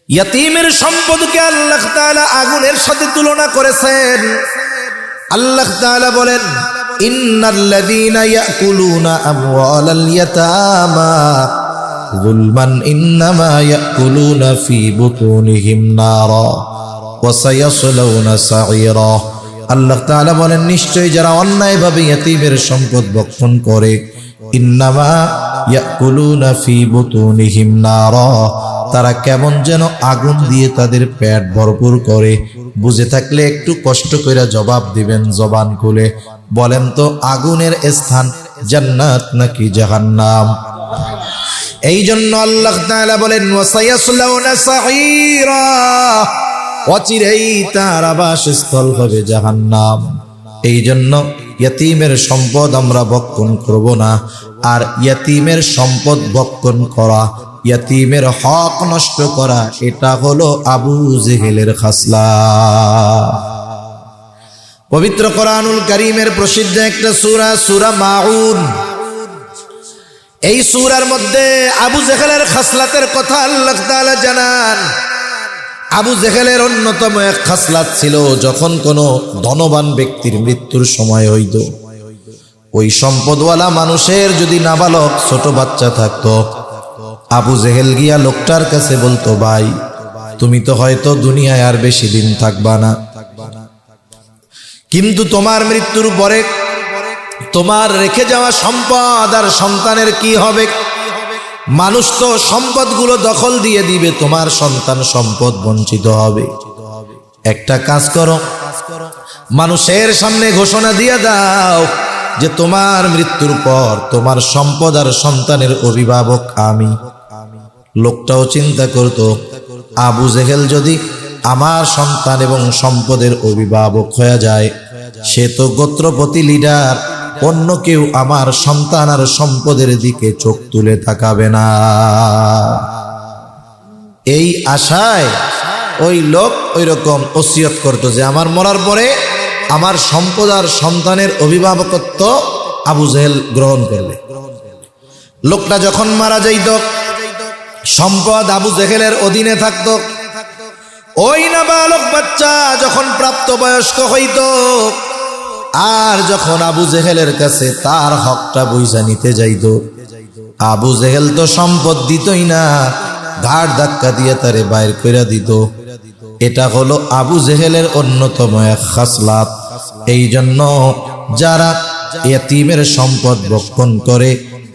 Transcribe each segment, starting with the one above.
ইয়াতীমের সম্পদকে আল্লাহ তাআলা আগুনের সাথে তুলনা করেছেন। আল্লাহ তাআলা বলেন, ইন্নাল্লাযীনা ইয়াকুলুনা আমওয়ালাল ইয়াতামা যুলমান ইন্নামা ইয়াকুলুনা ফী বুতুনিহিম নারা ওয়া সায়াসলাউনা সাঈরা। আল্লাহ তাআলা বলেন, নিশ্চয়ই যারা অন্যায়ভাবে ইয়াতীমের সম্পদ ভক্ষণ করে, ইন্নামা ইয়াকুলুনা ফী বুতুনিহিম নারা, তারা কেমন যেন আগুন দিয়ে তাদের পেট ভরপুর করে। বুঝে থাকলে একটু কষ্ট করে জবাব দিবেন জবান খুলে, বলেন তো আগুনের স্থান জান্নাত নাকি জাহান্নাম? এই জন্য আল্লাহ তাআলা বলেন, ওয়াসায়াসলাউনা সাঈরা, অচিরেই তার আবাসস্থল হবে জাহান্নাম। এই জন্য ইয়াতীমের সম্পদ আমরা ভক্ষণ করব না। আর ইয়াতীমের সম্পদ ভক্ষণ করা, ইয়াতীমের হক নষ্ট করা, এটা হলো আবু জেহেলের খাসলাত। পবিত্র কোরআনুল কারীমের প্রসিদ্ধ একটা সূরা, সূরা মাউন। এই সূরার মধ্যে আবু জেহেলের খাসলাতের কথা আল্লাহ তাআলা জানান। আবু জেহেলের অন্যতম এক খাসলাত ছিল, যখন কোনো ধনবান ব্যক্তির মৃত্যুর সময় হইত, ওই সম্পদওয়ালা মানুষের যদি নাবালক ছোট বাচ্চা থাকতো, আবু জেহেল গিয়া লোকটার কাছে বলতো, ভাই তুমি তো হয়তো দুনিয়ায় আর বেশি দিন থাকবা না, কিন্তু তোমার মৃত্যুর পরে তোমার রেখে যাওয়া সম্পদ আর সন্তানের কি হবে? মানুষ তো সম্পদগুলো দখল দিয়ে দিবে, তোমার সন্তান সম্পদ বঞ্চিত হবে। একটা কাজ করো, মানুষের সামনে ঘোষণা দিয়ে দাও যে তোমার মৃত্যুর পর তোমার সম্পদ আর সন্তানের অভিভাবক আমি। লোকটাও চিন্তা করত, আবু জেহেল যদি আমার সন্তান এবং সম্পদের অভিভাবক হয়ে যায়, সে তো গোত্রপতি লিডার, অন্য কেউ আমার সন্তান আর সম্পদের দিকে চোখ তুলে তাকাবে না। এই আশায় ওই লোক ওই রকম ওসিয়ত করত যে আমার মরার পরে আমার সম্পদ আর সন্তানের অভিভাবকত্ব আবু জেহেল গ্রহণ করবে। লোকটা যখন মারা যাইত, সম্পদ আবু জেহেলের অধীনে থাকত। ওই নাবালক বাচ্চা যখন প্রাপ্তবয়স্ক হইত, আর যখন আবু জেহেলের কাছে তার হকটা বুঝা নিতে যাইত, আবু জেহেল তো সম্পদ দিতই না, ঘাড় ধাক্কা দিয়ে তারে বাইর কইরা দিত। এটা হলো আবু জেহেলের অন্যতম এক খাসলাত। এই জন্য যারা ইয়াতীমের সম্পদ ভক্ষণ করে,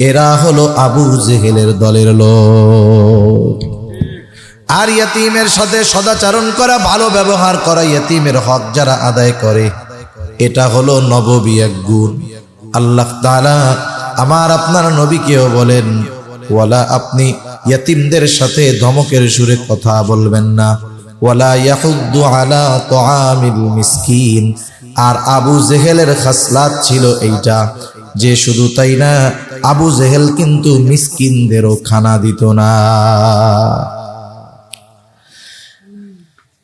এরা হলো আবু জেহেলের দলের লোক। আর ইয়াতীমের সাথে সদাচরণ করা, ভালো ব্যবহার করা, ইয়াতীমের হক যারা আদায় করে, এটা হলো নববী এক গুণ। আল্লাহ তাআলা আমার আপনার নবীকেও বলেন, ওয়ালা, আপনি ইয়াতীমদের সাথে ধমকের সুরে কথা বলবেন না, ওয়ালা ইয়াহুদ্দু আলা তুআমিল মিসকিন। আর আবু জেহেলের খাসলাত ছিল এইটা, যে শুধু তাই না, আবু জেহেল কিন্তু মিসকিনদেরও খানা দিত না।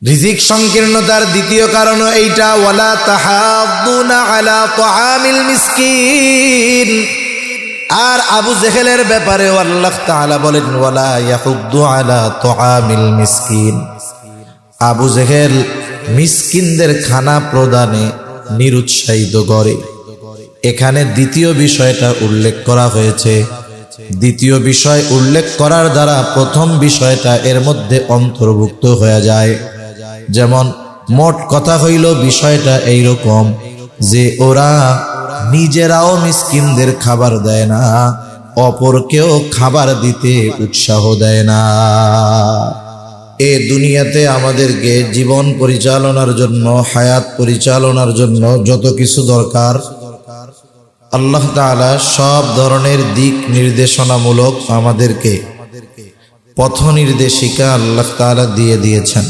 রিজিক সংকীর্ণতার দ্বিতীয় কারণ এইটা, ওয়ালা তাহাদ্দুনা আলা তুআমিল মিসকিন। আর আবু জেহেলের ব্যাপারেও আল্লাহ তাআলা বলেন, ওয়ালা ইয়াহুদ্দু আলা তুআমিল মিসকিন। আবু জেহেল মিসকিনদের খানা প্রদানে নিরুৎসাহিত করে। এখানে দ্বিতীয় বিষয়টা উল্লেখ করা হয়েছে। দ্বিতীয় বিষয় উল্লেখ করার দ্বারা প্রথম বিষয়টা এর মধ্যে অন্তর্ভুক্ত হয়ে যায়। যেমন মোট কথা হইল বিষয়টা এইরকম যে ওরা নিজেরাও মিসকিনদের খাবার দেয় না, অপরকেও খাবার দিতে উৎসাহ দেয় না। এ দুনিয়াতে আমাদেরকে জীবন পরিচালনার জন্য, হায়াত পরিচালনার জন্য যত কিছু দরকার, আল্লাহ তাআলা সব ধরনের দিক নির্দেশনামূলক আমাদেরকে পথ নির্দেশিকা আল্লাহ তাআলা দিয়ে দিয়েছেন।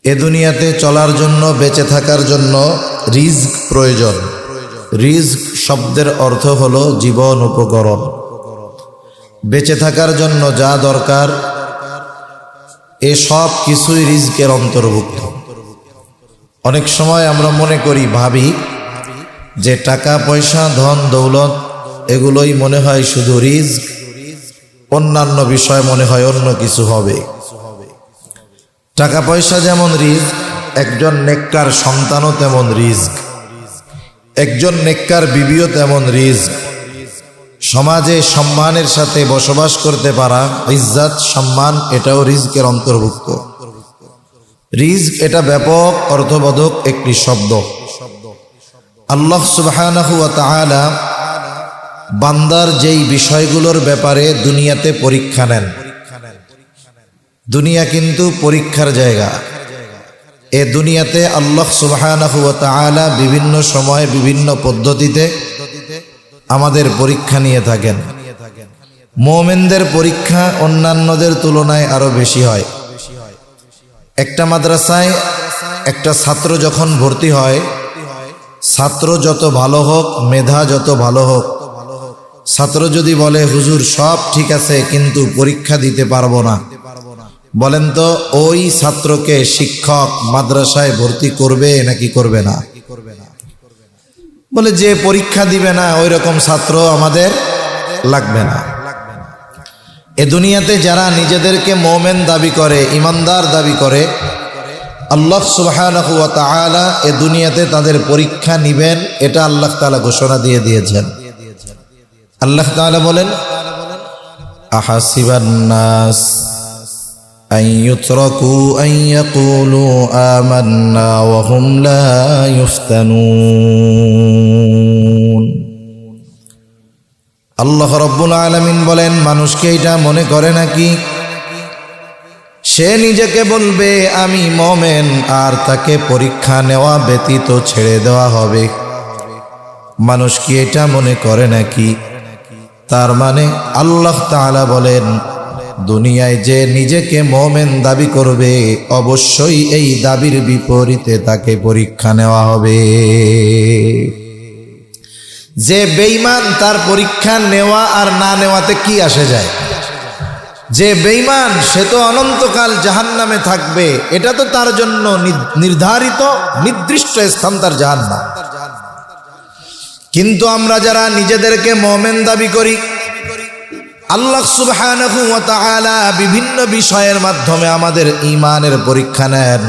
এ দুনিয়াতে চলার জন্য, বেঁচে থাকার জন্য রিজক প্রয়োজন। রিজক শব্দের অর্থ হলো জীবন উপকরণ। বেঁচে থাকার জন্য যা দরকার, এ সব কিছুই রিজকের অন্তর্ভুক্ত। অনেক সময় আমরা মনে করি, ভাবি যে টাকা পয়সা, ধন দৌলত, এগুলোই মনে হয় শুধু রিজক, অন্যান্য বিষয় মনে হয় অন্য কিছু হবে। টাকা পয়সা যেমন রিজক, একজন নেককার সন্তানও তেমন রিজক, একজন নেককার বিবিও তেমন রিজক। সমাজে সম্মানের সাথে বসবাস করতে পারা, ইজ্জত সম্মান, এটাও রিজকের অন্তর্ভুক্ত। রিজক এটা ব্যাপক অর্থবোধক একটি শব্দ। আল্লাহ সুবহানাহু ওয়া তাআলা বান্দার যেই বিষয়গুলোর ব্যাপারে দুনিয়াতে পরীক্ষা নেন, দুনিয়া কিন্তু পরীক্ষার জায়গা। এ দুনিয়াতে আল্লাহ সুবহানাহু ওয়া তাআলা বিভিন্ন সময় বিভিন্ন পদ্ধতিতে আমাদের পরীক্ষা নিয়ে থাকেন। মুমিনদের পরীক্ষা অন্যান্যদের তুলনায় আরো বেশি হয়। একটা মাদ্রাসায় একটা ছাত্র যখন ভর্তি হয়, ছাত্র যত ভালো হোক, মেধা যত ভালো হোক, ছাত্র যদি বলে হুজুর সব ঠিক আছে কিন্তু পরীক্ষা দিতে পারবো না, বলেন তো ওই ছাত্রকে শিক্ষক মাদ্রাসায় ভর্তি করবে নাকি করবে না? বলে যে পরীক্ষা দিবে না ওই রকম ছাত্র আমাদের লাগবে না। এ দুনিয়াতে যারা নিজেদেরকে মুমিন দাবি করে, ইমানদার দাবি করে, আল্লাহ সুবহানাহু ওয়া তাআলা এ দুনিয়াতে তাদের পরীক্ষা নিবেন, এটা আল্লাহ তাআলা ঘোষণা দিয়ে দিয়েছেন। আল্লাহ তাআলা বলেন, আহাসিবান নাস আন ইউতরাকু আন ইয়াকুলু আমান্না ওয়া হুম লা ইফতানুন। আল্লাহ রাব্বুল আলামিন বলেন, মানুষকে এটা মনে করে নাকি সে নিজেকে বলবে আমি মুমিন আর তাকে পরীক্ষা নেওয়া ব্যতীত ছেড়ে দেওয়া হবে? মানুষ কি এটা মনে করে নাকি? তার মানে আল্লাহ তাআলা বলেন, দুনিয়ায় যে নিজেকে মুমিন দাবি করবে অবশ্যই এই দাবির বিপরীতে তাকে পরীক্ষা নেওয়া হবে। যে বেঈমান তার পরীক্ষা নেওয়া আর না নেওয়াতে কি আসে যায়? যে বেঈমান সে তো অনন্তকাল জাহান্নামে থাকবে, এটা তো তার জন্য নির্ধারিত নির্দিষ্ট স্থান তার জাহান্নাম। কিন্তু আমরা যারা নিজেদেরকে মুমিন দাবি করি, আল্লাহ সুবহানাহু ওয়া তাআলা বিভিন্ন বিষয়ের মাধ্যমে আমাদের ঈমানের পরীক্ষা নেন।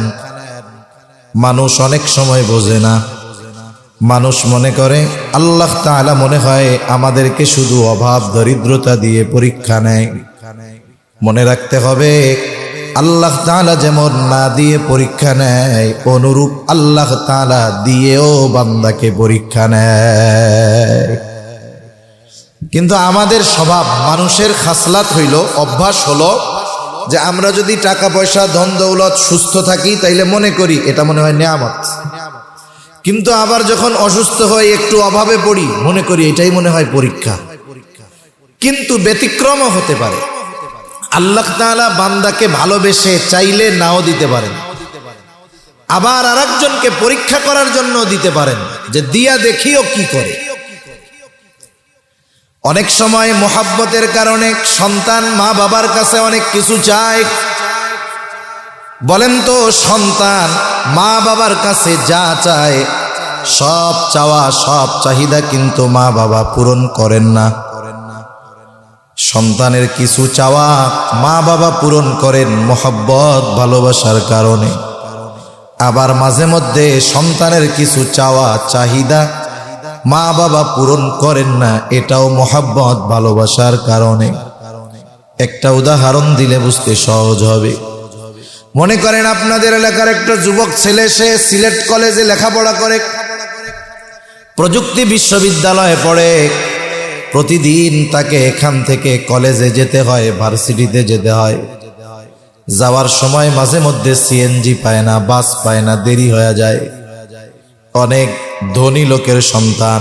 মানুষ অনেক সময় বোঝে না, মানুষ মনে করে আল্লাহ তাআলা মনে হয় আমাদেরকে শুধু অভাব দরিদ্রতা দিয়ে পরীক্ষা নেয়। মনে রাখতে হবে, আল্লাহ তাআলা যেমন না দিয়ে পরীক্ষা নেয়, অনুরূপ আল্লাহ তাআলা দিয়েও বান্দাকে পরীক্ষা নেয়। কিন্তু আমাদের স্বভাব, মানুষের খাসলাত হইল, অভ্যাস হলো যে আমরা যদি টাকা পয়সা ধন দৌলত সুস্থ থাকি তাইলে মনে করি এটা মনে হয় নিয়ামত। কিন্তু আবার যখন অসুস্থ হই, একটু অভাবে পড়ি, মনে করি এটাই মনে হয় পরীক্ষা। কিন্তু ব্যতিক্রমও হতে পারে। আল্লাহ তাআলা বান্দাকে ভালোবেসে চাইলে নাও দিতে পারেন, আবার আরেকজনকে পরীক্ষা করার জন্য দিতে পারেন, যে দিয়া দেখিও কি করে। অনেক সময় মোহাব্বতের কারণে সন্তান মা বাবার কাছে অনেক কিছু চায়। বলেন তো সন্তান মা বাবার কাছে যা চায়, সব চাওয়া সব চাহিদা কিন্তু মা বাবা পূরণ করেন না। সন্তানের কিছু চাওয়া মা বাবা পূরণ করেন মোহাব্বত ভালোবাসার কারণে, আবার মাঝে মধ্যে সন্তানের কিছু চাওয়া চাহিদা মা বাবা পূরণ করেন না, এটাও মোহাব্বত ভালোবাসার কারণে। একটা উদাহরণ দিলে বুঝতে সহজ হবে। মনে করেন আপনাদের এলাকার একটা যুবক ছেলে, সে সিলেট কলেজে লেখাপড়া করে, প্রযুক্তি বিশ্ববিদ্যালয়ে পড়ে। প্রতিদিন তাকে এখান থেকে কলেজে যেতে হয়, ভার্সিটিতে যেতে হয়। যাওয়ার সময় মাঝে মধ্যে সিএনজি পায় না, বাস পায় না, দেরি হয়ে যায়। অনেক ধনী লোকের সন্তান।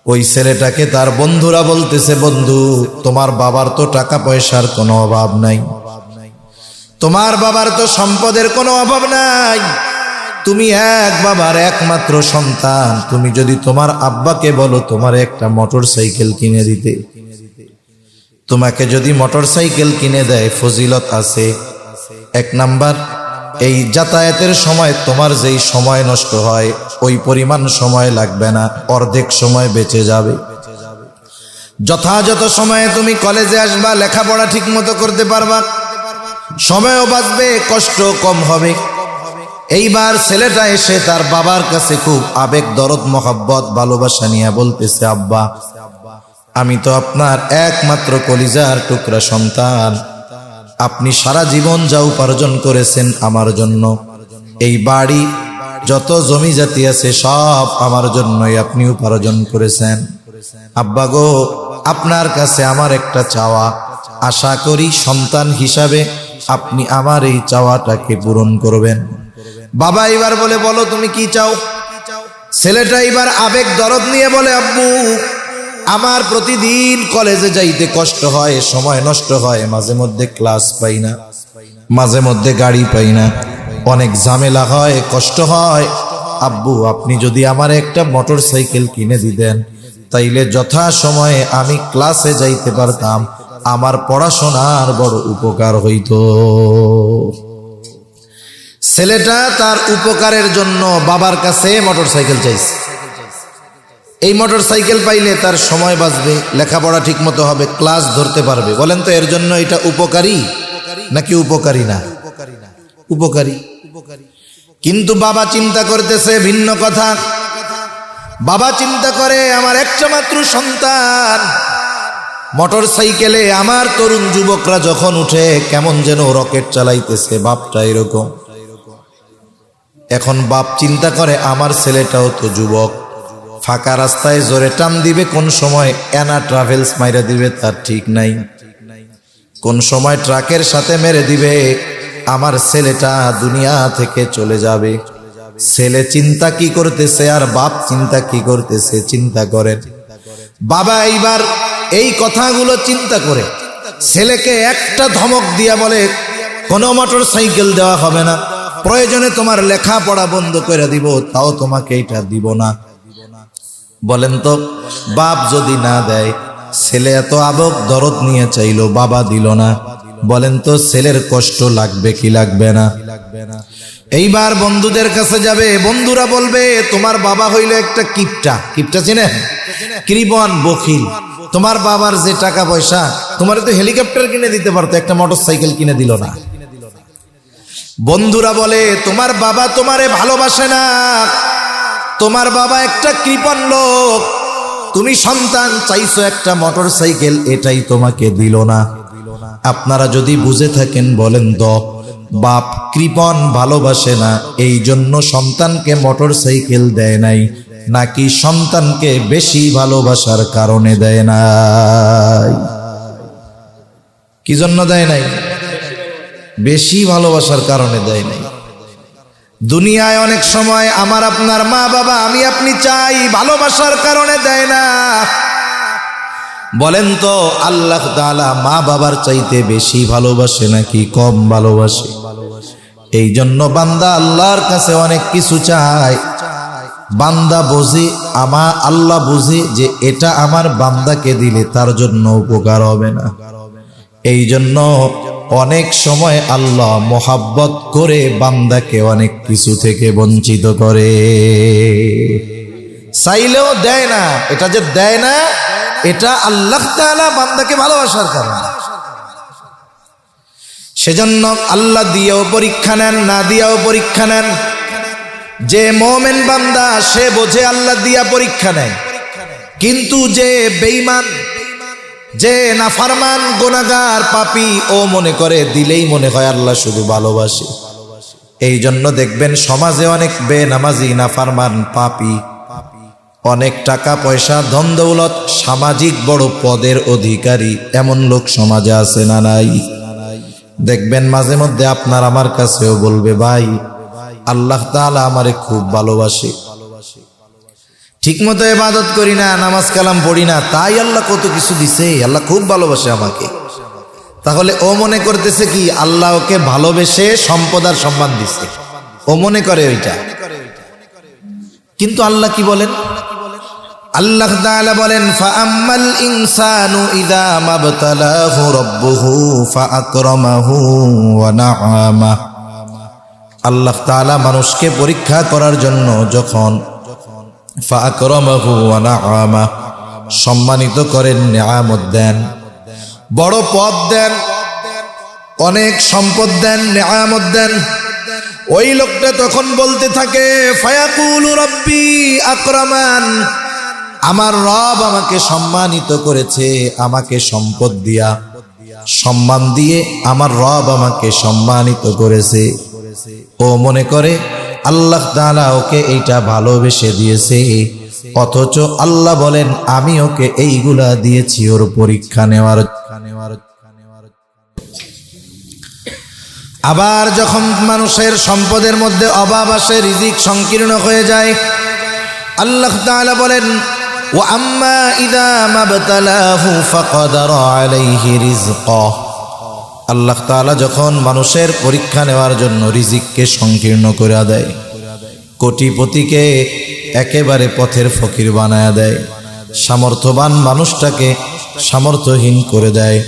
ওই ছেলেটাকে তার বন্ধুরা বলতেছে, বন্ধু তোমার বাবার তো টাকা পয়সার কোনো অভাব নাই, তোমার বাবার তো সম্পদের কোনো অভাব নাই, তুমি এক বাবার একমাত্র সন্তান, তুমি যদি তোমার আব্বাকে বলো তোমার একটা মোটর সাইকেল কিনে দিতে, তোমাকে যদি মোটর সাইকেল কিনে দেয় ফজিলত আছে। এক নাম্বার, এই যাতায়াতের সময় তোমার যেই সময় নষ্ট হয় ওই পরিমাণ সময় লাগবে না, অর্ধেক সময় বেঁচে যাবে। যথাযথ সময়ে তুমি কলেজে আসবা, লেখাপড়া ঠিক মতো করতে পারবা, সময়ও বাঁচবে, কষ্ট কম হবে। এইবার ছেলেটা এসে তার বাবার কাছে খুব আবেগ দরদ মহব্বত ভালোবাসা নিয়ে বলতেছে, আব্বা আমি তো আপনার একমাত্র কলিজার টুকরা সন্তান, আপনি সারা জীবন যা উপার্জন করেছেন আমার জন্য, এই বাড়ি যত জমি জাতি আছে সব আমার জন্যই আপনি উপার্জন করেছেন। আব্বা গো, আপনার কাছে আমার একটা চাওয়া, আশা করি সন্তান হিসাবে আপনি আমার এই চাওয়াটাকে পূরণ করবেন। বাবা এবার বলে, বলো তুমি কি চাও? ছেলেটা এবার আবেগ দরদ নিয়ে বলে, আব্বু আমার প্রতিদিন কলেজে যাইতে কষ্ট হয়, সময় নষ্ট হয়, মাঝে মধ্যে ক্লাস পাই না, মাঝে মধ্যে গাড়ি পাই না, অনেক ঝামেলা হয়, কষ্ট হয়। আব্বু আপনি যদি আমার একটা মোটর সাইকেল কিনে দিতেন, তাইলে যথা সময়ে আমি ক্লাসে যাইতে পারতাম, আমার পড়াশোনার বড় উপকার হইতো। ছেলেটা তার উপকারের জন্য বাবার কাছে মোটর সাইকেল চাইছে। এই মোটর সাইকেল পাইলে তার সময় বাঁচবে, লেখাপড়া ঠিক মতো হবে, ক্লাস ধরতে পারবে। বলেন তো এর জন্য এটা উপকারী নাকি উপকারী না? উপকারী। কিন্তু বাবা চিন্তা করতেছে ভিন্ন কথা। বাবা চিন্তা করে, আমার একটা মাত্র সন্তান, মোটর সাইকেলে আমার তরুণ যুবকরা যখন উঠে কেমন যেন রকেট চালাইতেছে, বাপটা এরকম। এখন বাপ চিন্তা করে, আমার ছেলেটাও তো যুবক, ফাঁকা রাস্তায় জোরে টান দিবে, কোন সময় এনা ট্রাভেলস মাইরা দিবে তার ঠিক নাই, কোন সময় ট্রাকের সাথে মেরে দিবে, আমার ছেলেটা দুনিয়া থেকে চলে যাবে। ছেলে চিন্তা কি করতেছে আর বাপ চিন্তা কি করতেছে চিন্তা করেন। বাবা এইবার এই কথাগুলো চিন্তা করে ছেলেকে একটা ধমক দিয়া বলে, কোনো মোটর সাইকেল দেওয়া হবে না, প্রয়োজনে তোমার লেখাপড়া বন্ধ করে দিব, তাও তোমাকে এটা দিব না। বলেন তো বাপ যদি না দেয়, ছেলে এত আবেগ দরদ নিয়ে চাইলো, বাবা দিল না, বলেন তো ছেলের কষ্ট লাগবে কি লাগবে না? এইবার বন্ধুদের কাছে যাবে, বন্ধুরা বলবে, তোমার বাবা হইলো একটা কিপটা। কিপটা চিনেন? কৃপণ, বখিল। তোমার বাবার যে টাকা পয়সা, তোমার তো হেলিকপ্টার কিনে দিতে পারতো, একটা মোটর সাইকেল কিনে দিল না। বন্ধুরা বলে, তোমার বাবা তোমারে ভালোবাসে না, তোমার বাবা একটা কৃপণ লোক, তুমি সন্তান চাইছো একটা মোটর সাইকেল, এটাই তোমাকে দিল না। আপনারা যদি বুঝে থাকেন বলেন তো, বাপ কৃপণ, ভালোবাসে না, এই জন্য সন্তানকে মোটর সাইকেল দেয় নাই, নাকি সন্তানকে বেশি ভালোবাসার কারণে দেয় নাই? কি জন্য দেয় নাই? বেশি ভালোবাসার কারণে দেয় নাই। দুনিয়ায় অনেক সময় আমার আপনার মা বাবা, আমি আপনি চাই, ভালোবাসার কারণে দেয় না। বলেন তো আল্লাহ তাআলা মা বাবার চাইতে বেশি ভালোবাসে নাকি কম ভালোবাসে? এই জন্য বান্দা আল্লাহর কাছে অনেক কিছু চায়। বান্দা বোঝে, আল্লাহ বুঝে যে এটা আমার বান্দাকে দিলে তার জন্য উপকার হবে না। এই জন্য অনেক সময় আল্লাহ মোহাব্বত করে বান্দাকে অনেক কিছু থেকে বঞ্চিত করে, চাইলেও দেয় না। এটা যে দেয় না, এটা আল্লাহ তাআলা বান্দাকে ভালোবাসার কারণে। সেজন্য আল্লাহ দিয়েও পরীক্ষা নেন, না দিয়েও পরীক্ষা নেন। যে মুমিন বান্দা সে বোঝে আল্লাহ দিয়া পরীক্ষা নেয়, কিন্তু যে বেঈমান, যে নাফরমান, গুনাহগার, পাপী, ও মনে করে দিলেই মনে হয় আল্লাহ শুধু ভালোবাসে। এই জন্য দেখবেন সমাজে অনেক বেনামাজি, নাফরমান, পাপী, অনেক টাকা পয়সা, ধন দৌলত, সামাজিক বড় পদের অধিকারী এমন লোক সমাজে আছে না নাই? দেখবেন মাঝে মধ্যে আপনার আমার কাছেও বলবে, ভাই আল্লাহ তাআলা আমারে খুব ভালোবাসে, ঠিক মতো ইবাদত করি না, নামাজ কালাম পড়ি না, তাই আল্লাহ কত কিছু দিছে, আল্লাহ খুব ভালোবাসে আমাকে। তাহলে ও মনে করতেছে কি আল্লাহ ওকে ভালোবেসে সম্পদ আর সম্মান দিছে, ও মনে করে ওইটা। কিন্তু আল্লাহ কি বলেন? আল্লাহ তাআলা বলেন, ফাআম্মাল ইনসানু ইযা মাবতালাহু রাব্বুহু ফাআকরামাহু ওয়া নাআমা। আল্লাহ তাআলা মানুষকে পরীক্ষা করার জন্য যখন ফাআকরামাহু ওয়া নাআমা, সম্মানিত করেন, নিয়ামত দেন, বড় পদ দেন, অনেক সম্পদ দেন, নেয়ামত দেন। ওই লোকটা তখন বলতে থাকে, ফায়াকুলু রব্বি আকরামান, আমার রব আমাকে সম্মানিত করেছে, আমাকে সম্পদ দিয়া সম্মান দিয়ে আমার রব আমাকে সম্মানিত করেছে। ও মনে করে আল্লাহ তাআলা ওকে এইটা ভালোবেসে দিয়েছে, অথচ আল্লাহ বলেন আমি ওকে এইগুলা দিয়েছি ওর পরীক্ষা নেওয়ার। আবার যখন মানুষের সম্পদের মধ্যে অভাব আসে, রিজিক সংকীর্ণ হয়ে যায়, আল্লাহ তাআলা বলেন ওয়া আম্মা ইযা মাবতালাহু ফাকাদারা আলাইহি রিজকাহ। আল্লাহ তাআলা যখন মানুষের পরীক্ষা নেওয়ার জন্য রিজিককে সংকীর্ণ করে দেয়, কোটিপতিকে একেবারে পথের ফকির বানায়া দেয়, সামর্থ্যবান মানুষটাকে সামর্থ্যহীন করে দেয়,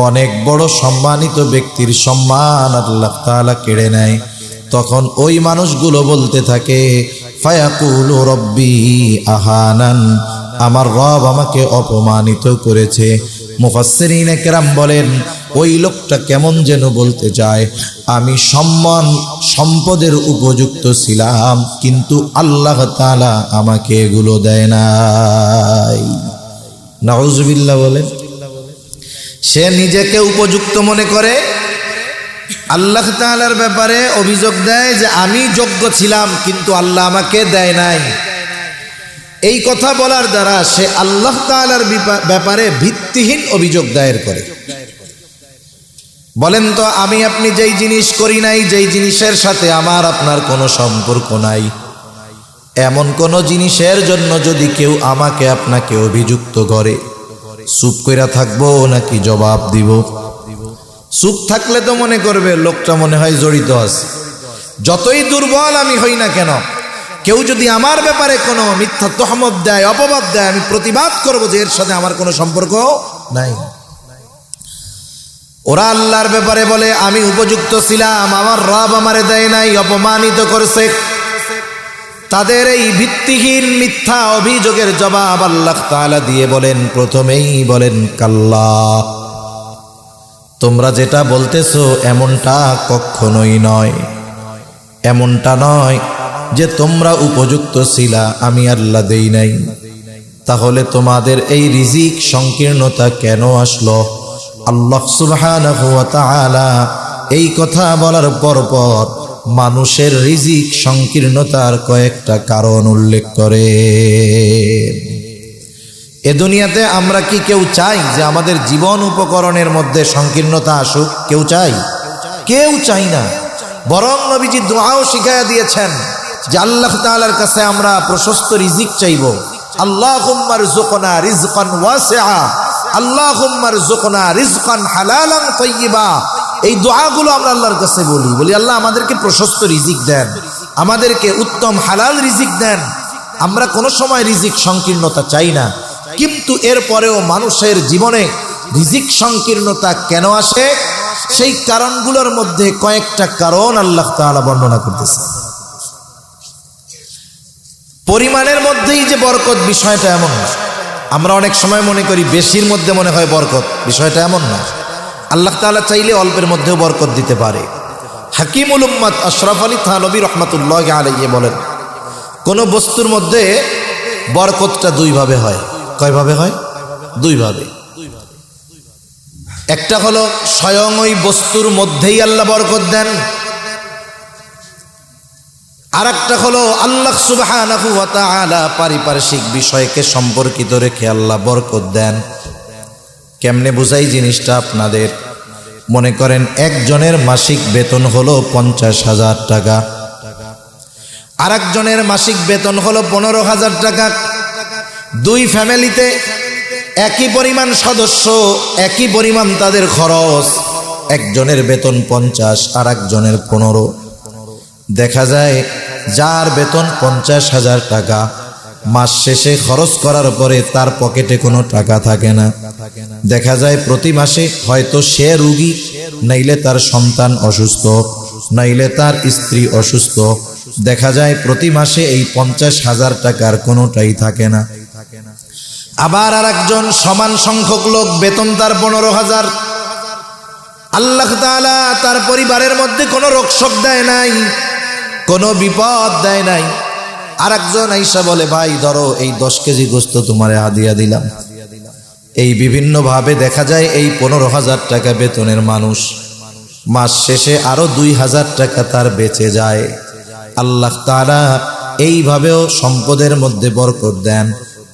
অনেক বড় সম্মানিত ব্যক্তির সম্মান আল্লাহ তাআলা কেড়ে নেয়, তখন ওই মানুষগুলো বলতে থাকে ফায়াকুলু রব্বি আহানান, আমার রব আমাকে অপমানিত করেছে। মুফাসসিরিনে কেরাম বলেন ওই লোকটা কেমন যেন বলতে চায়, আমি সম্মান সম্পদের উপযুক্ত ছিলাম, কিন্তু আল্লাহ তাআলা আমাকে এগুলো দেয় নাই। নাউজুবিল্লাহ বলেন। সে নিজেকে উপযুক্ত মনে করে, আল্লাহ তাআলার ব্যাপারে অভিযোগ দেয় যে আমি যোগ্য ছিলাম কিন্তু আল্লাহ আমাকে দেয় নাই। এই কথা বলার দ্বারা সে আল্লাহ তাআলার ব্যাপারে ভিত্তিহীন অভিযোগ দায়ের করে। বলেন তো, আমি আপনি যেই জিনিস করি নাই, যেই জিনিসের সাথে আমার আপনার কোনো সম্পর্ক নাই, এমন কোন জিনিসের জন্য যদি কেউ আমাকে আপনাকে অভিযুক্ত করে, চুপ কইরা থাকবো নাকি জবাব দিব? চুপ থাকলে তো মনে করবে লোকটা মনে হয় জড়িত আছে। যতই দুর্বল আমি হই না কেন, কেউ যদি আমার ব্যাপারে কোনো মিথ্যা তহমত দেয়, অপবাদ দেয়, আমি প্রতিবাদ করব যে এর সাথে আমার কোনো সম্পর্ক নাই। ওরা আল্লাহর ব্যাপারে বলে আমি উপযুক্ত ছিলাম, আমার রব আমারে দেয় নাই, অপমানিত করেছে। তাদের এই ভিত্তিহীন মিথ্যা অভিযোগের জবাব আল্লাহ তাআলা দিয়ে বলেন, প্রথমেই বলেন কাল্লা, তোমরা যেটা বলতেছো এমনটা কখনোই নয়। এমনটা নয় যে তোমরা উপযুক্ত ছিলা, আমি আল্লাহ দেই নাই। তাহলে তোমাদের এই রিজিক সংকীর্ণতা কেন আসলো? আল্লাহ সুবহানাহু ওয়া তাআলা এই কথা বলার পর মানুষের রিজিক সংকীর্ণতার কয়েকটা কারণ উল্লেখ করে। এ দুনিয়াতে আমরা কি কেউ চাই যে আমাদের জীবন উপকরণের মধ্যে সংকীর্ণতা আসুক? কেউ চাই? কেউ চাই না। বরং নবীজি দোয়াও শিখায়া দিয়েছেন যে আল্লাহ তাআলার কাছে আমরা প্রশস্ত রিজিক চাইব। আল্লাহুম্মা রযুকনা রিজকান ওয়াসিআ, আল্লাহুম্মা রযুকনা রিজকান হালালান তাইয়্যিবা। এই দোয়াগুলো আমরা আল্লাহর কাছে বলি আল্লাহ আমাদেরকে প্রশস্ত রিজিক দেন, আমাদেরকে উত্তম হালাল রিজিক দেন। আমরা কোনো সময় রিজিক সংকীর্ণতা চাই না, কিন্তু এরপরেও মানুষের জীবনে রিজিক সংকীর্ণতা কেন আসে, সেই কারণগুলোর মধ্যে কয়েকটা কারণ আল্লাহ তাআলা বর্ণনা করতেছে। পরিমাণের মধ্যেই যে বরকত, বিষয়টা এমন না। আমরা অনেক সময় মনে করি বেশির মধ্যে মনে হয় বরকত, বিষয়টা এমন না। আল্লাহ তাআলা চাইলে অল্পের মধ্যেও বরকত দিতে পারে। হাকিমুল উম্মাত আশরাফ আলী থানভী রাহমাতুল্লাহি আলাইহি বলেন, কোন বস্তুর মধ্যে বরকতটা দুই ভাবে হয়। কয় ভাবে হয়? দুই ভাবে। একটা হলো স্বয়ং ওই বস্তুর মধ্যেই আল্লাহ বরকত দেন, আর একটা হলো আল্লাহ সুবহানাহু ওয়া তাআলা পারিপার্শ্বিক বিষয়কে সম্পর্কিত রেখে আল্লাহ বরকত দেন। কেমনে বুঝাই জিনিসটা আপনাদের? মনে করেন একজনের মাসিক বেতন হলো 50,000 টাকা, আর একজনের মাসিক বেতন হলো 15,000 টাকা। দুই ফ্যামিলিতে একই পরিমাণ সদস্য, একই পরিমাণ তাদের খরচ, একজনের বেতন 50 আর একজনের 15। দেখা যায় যার বেতন 50,000 টাকা, মাস শেষে খরচ করার পরে তার পকেটে কোনো টাকা থাকে না। দেখা যায় প্রতি মাসে হয়তো সে রোগী, নাইলে তার সন্তান অসুস্থ, নাইলে তার স্ত্রী অসুস্থ। দেখা যায় প্রতি মাসে এই 50,000 টাকার কোনোটাই থাকে না। আবার আর একজন সমান সংখ্যক লোক, বেতন তার 15,000, আল্লাহ তাআলা তার পরিবারের মধ্যে কোনো রোগশোক দেয় নাই, কোনো বিপদ দেয় নাই। আর একজন আইসা বলে, ভাই ধরো এই 10 কেজি গোস্ত তোমারে হাদিয়া দিলাম। এই বিভিন্নভাবে দেখা যায় এই 15,000 টাকা বেতনের মানুষ মাস শেষে আরো 2,000 টাকা তার বেঁচে যায়। আল্লাহ তাআলা এইভাবেও সম্পদের মধ্যে বরকত দেন।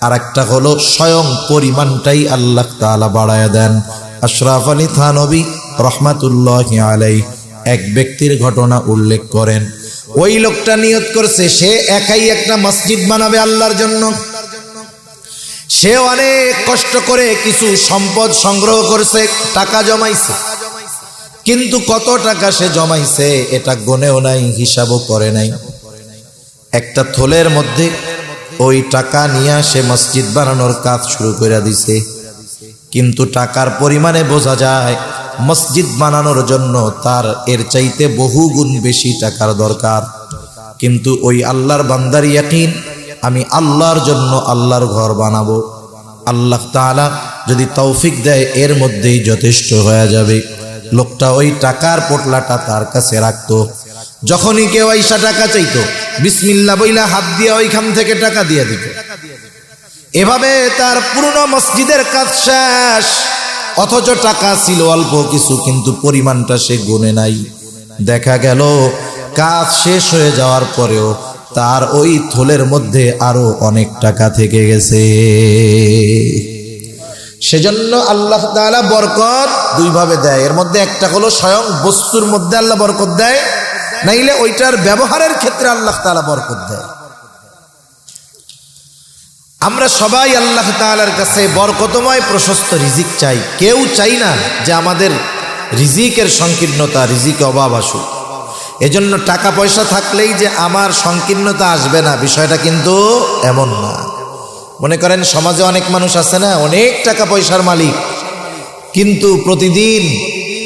আর একটা হলো স্বয়ং পরিমাণটাই আল্লাহ তাআলা বাড়ায় দেন। আশরাফ আলী থানভী রহমাতুল্লাহি আলাইহি এক ব্যক্তির ঘটনা উল্লেখ করেন। ওই লোকটা নিয়ত করছে সে একাই একটা মসজিদ বানাবে আল্লাহর জন্য। সে অনেক কষ্ট করে কিছু সম্পদ সংগ্রহ করছে, টাকা জমাইছে, কিন্তু কত টাকা সে জমাইছে এটা গুনেও নাই, হিসাবও করে নাই। একটা থলের মধ্যে ওই টাকা নিয়ে সে মসজিদ বানানোর কাজ শুরু করে দিছে। কিন্তু টাকার পরিমাণে বোঝা যায় মসজিদ বানানোর জন্য তার এর চাইতে বহু গুণ বেশি টাকার দরকার। কিন্তু ওই আল্লাহর বান্দার ইয়াকিন, আমি আল্লাহর জন্য আল্লাহর ঘর বানাবো, আল্লাহ তাআলা যদি তৌফিক দেয় এর মধ্যেই যথেষ্ট হয়ে যাবে। লোকটা ওই টাকার পোটলাটা তার কাছে রাখতো। যখনই কেউ আইসা টাকা চাইতো, বিসমিল্লাহ বইলা হাত দিয়ে ওইখান থেকে টাকা দিয়ে দিত। এভাবে তার পুরনো মসজিদের কাজ শেষ, অথচ টাকা ছিল অল্প কিছু, কিন্তু পরিমাণটা সে গুনে নাই। দেখা গেল কাজ শেষ হয়ে যাওয়ার পরেও তার ওই থলের মধ্যে আরো অনেক টাকা থেকে গেছে। সেজন্য আল্লাহ তাআলা বরকত দুইভাবে দেয়। এর মধ্যে একটা হলো স্বয়ং বস্তুর মধ্যে আল্লাহ বরকত দেয়, নাইলে ওইটার ব্যবহারের ক্ষেত্রে আল্লাহ তাআলা বরকত দেয়। আমরা সবাই আল্লাহ তাআলার কাছে বরকতময় প্রশস্ত রিজিক চাই। কেউ চাই না যে আমাদের রিজিকের সংকীর্ণতা, রিজিকে অভাব আসুক। এজন্য টাকা পয়সা থাকলেই যে আমার সংকীর্ণতা আসবে না, বিষয়টা কিন্তু এমন না। মনে করেন সমাজে অনেক মানুষ আছে না, অনেক টাকা পয়সার মালিক, কিন্তু প্রতিদিন